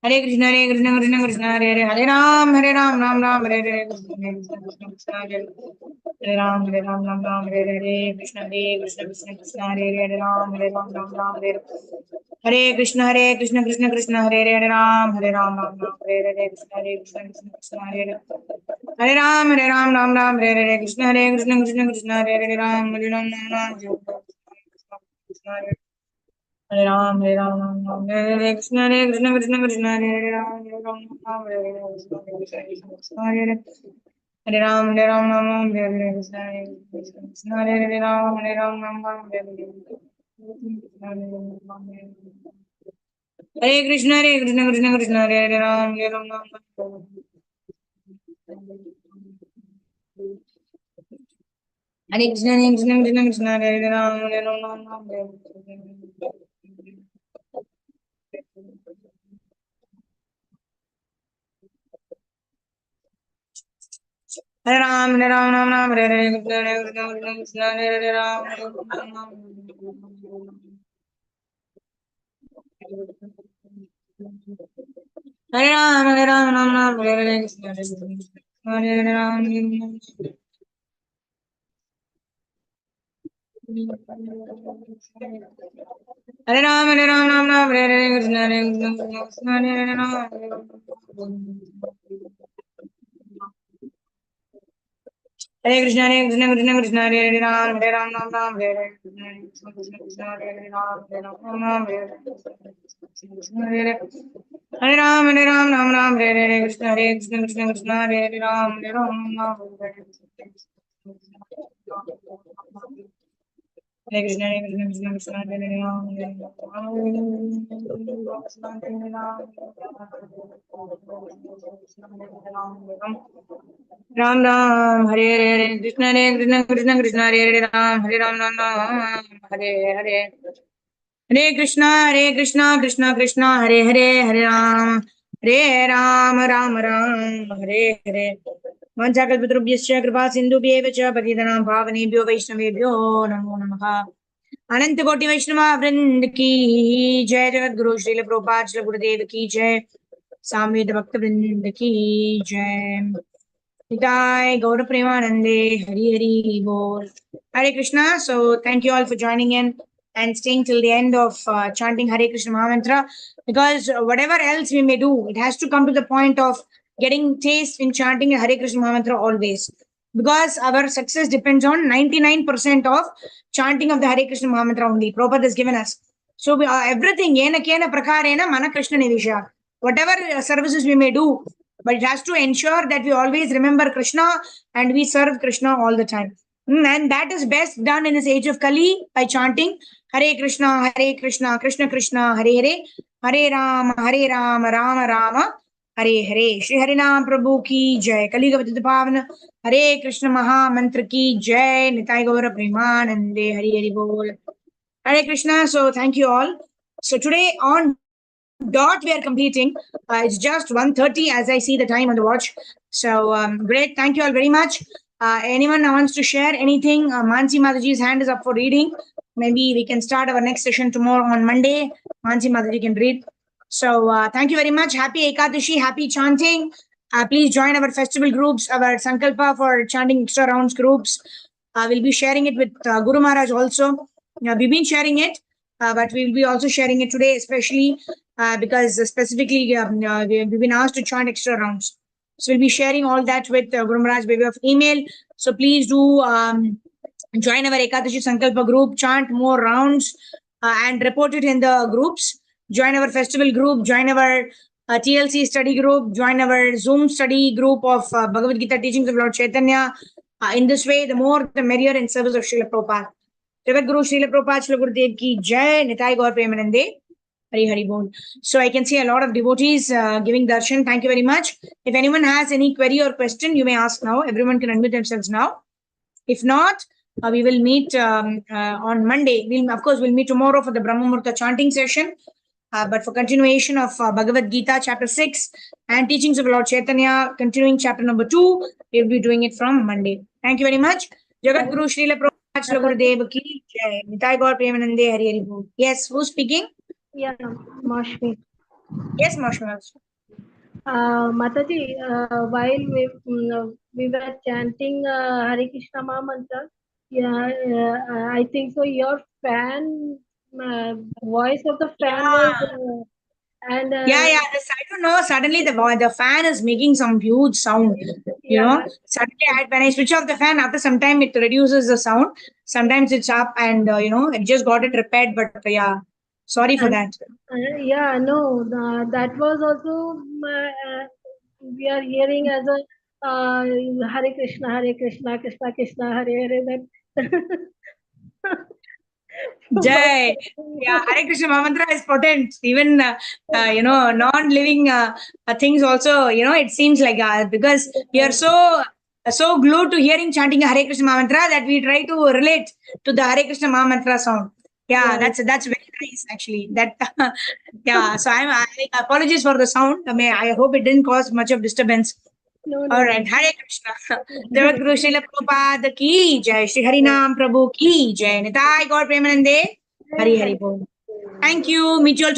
Hare Krishna, Krishna Krishna, Krishna Hare Hare, Hare Ram, Ram Ram, Hare Hare, Krishna Krishna, Krishna Hare Hare, Hare Ram, Ram Ram, Hare Hare, Krishna Krishna, Krishna Hare Hare, Hare Ram, Ram Ram, Hare Hare. Hare Krishna, Krishna Krishna, Krishna Hare Hare, Hare Ram, Ram Ram, Hare Hare, Krishna Krishna, Krishna Hare Hare. Hare Ram, Ram Ram, Hare Hare, Krishna Krishna, Krishna Hare Hare, Ram, Ram Ram, Hare Hare. Hare Ram, Ram Ram, Hare Hare, Krishna Krishna, Krishna Hare Hare, Ram, Ram Hare Hare, Krishna Hare Hare. Hare Ram, Ram, Hare Hare, Krishna Krishna, Hare Hare, Ram, Ram Hare Hare. Hare Krishna, Krishna Krishna, Krishna Hare Hare, Ram, Ram Hare Krishna, Krishna Krishna, Krishna Hare Hare, Ram, Ram Hare Hare. Hare Ram, Ram, Hare Hare, Krishna Krishna, Krishna Hare Hare, Ram, Ram. Hare Ram, Ram, Hare Hare, Krishna Krishna, Hare Hare, Ram, Hare Ram, Ram, Hare Hare, Krishna Krishna, Hare Hare, Ram. Hare Krishna, Krishna Krishna, Krishna Hare Hare, Ram, Ram, Hare Hare, Krishna Krishna, Hare Hare, Ram, Ram, Hare Hare, Krishna Hare Hare. Hare Ram, Ram, Hare Hare, Krishna Krishna, Krishna Hare Hare, Ram, Ram, Hare Hare. Hare Krishna, Krishna Krishna, Krishna Hare Hare, Ram, Ram Ram, Hare Hare, Krishna Krishna, Krishna Krishna, Hare Hare, Ram, Ram Ram, Hare Hare. Hare Krishna, Krishna Krishna, Hare Hare, Hare Ram, Ram Ram, Hare Hare. Vanchakalpatrubhyascha kripa sindhubhyeva cha patitanaam pavanebhyo vaishnavebhyo namo namaha. अनंत कोटि वैष्णव वृंद की जय, जगत गुरु श्रील प्रभुपाद श्री गुरुदेव की जय, सामवेद भक्त वृंद की जय, निताय गौर प्रेमानंदे, हरि हरि बोल. Hare Krishna. So thank you all for joining in and staying till the end of chanting Hare Krishna Mahamantra, because whatever else we may do, it has to come to the point of getting taste in chanting Hare Krishna Mahamantra always, because our success depends on 99% of chanting of the Hare Krishna Mahamantra only. Prabhupada has given us. So we, everything, yena kena prakarena mana Krishna nivisha. Whatever services we may do, but it has to ensure that we always remember Krishna and we serve Krishna all the time. And that is best done in this age of Kali by chanting Hare Krishna, Krishna Krishna, Hare Hare, Hare Ram, Rama Rama, Hare Hare. Shri Harinam Prabhu ki jai. Kali Gavati Pavan. Hare Krishna Maha Mantra ki jai. Nitai Gaura Premanande. Hare Hare Bol. Hare Krishna. So thank you all. So today on dot we are completing. It's just 1:30 as I see the time on the watch. So great. Thank you all very much. Anyone wants to share anything? Mansi Mataji's hand is up for reading. Maybe we can start our next session tomorrow on Monday. Mansi Mataji can read. So thank you very much. Happy Ekadashi. Happy chanting. Please join our festival groups, our Sankalpa for chanting extra rounds groups. We'll be sharing it with Guru Maharaj also. We've been sharing it. But we'll be also sharing it today, especially because specifically we've been asked to chant extra rounds. So we'll be sharing all that with Guru Maharaj by way of email. So please do join our Ekadashi Sankalpa group, chant more rounds and report it in the groups. Join our festival group, join our TLC study group, join our Zoom study group of Bhagavad Gita teachings of Lord Chaitanya. In this way, the more the merrier in service of Srila Prabhupada. Jagat Guru Srila Prabhupada Srila Gurudev ki jai, Nitai Gaur Premanande, Hari Hari Bol. So I can see a lot of devotees giving darshan. Thank you very much. If anyone has any query or question, you may ask now. Everyone can unmute themselves now. If not, we will meet on Monday. We'll meet tomorrow for the Brahma Murta chanting session. But for continuation of Bhagavad Gita chapter 6 and teachings of Lord Chaitanya, continuing chapter number 2, we'll be doing it from Monday. Thank you very much. Jagat Guru Srila Prabhupada Srila Gurudev ki jai. Nitai Gaur Premanande Hari Hari Bol. Yes, who's speaking? Yeah, Mashmi. Yes, Mashma. Mataji, while we were chanting Hare Krishna Maha Mantra, yeah, I think so. Your fan, voice of the fan was, and Yeah. I don't know. Suddenly the fan is making some huge sound. You know, suddenly when I switch off the fan, after some time it reduces the sound. Sometimes it's up, and it just got it repaired. But yeah, sorry for that. Yeah, no, that was also we are hearing as a Hare Krishna, Krishna Krishna, Hare Hare. Jai. Yeah, Hare Krishna Mahamantra is potent. Even non-living things also. It seems like because we are so glued to hearing chanting Hare Krishna Mahamantra that we try to relate to the Hare Krishna Mahamantra sound. Yeah, that's very nice actually. That yeah. So I apologies for the sound. I hope it didn't cause much of disturbance. No. All right, Hare Krishna. Jagat Guru Srila Prabhupada ki jai. Shri Harinam Prabhu ki jai. Nitai Gaur Premanande. Hari Hari Bol. Thank you. Meet you all tomorrow.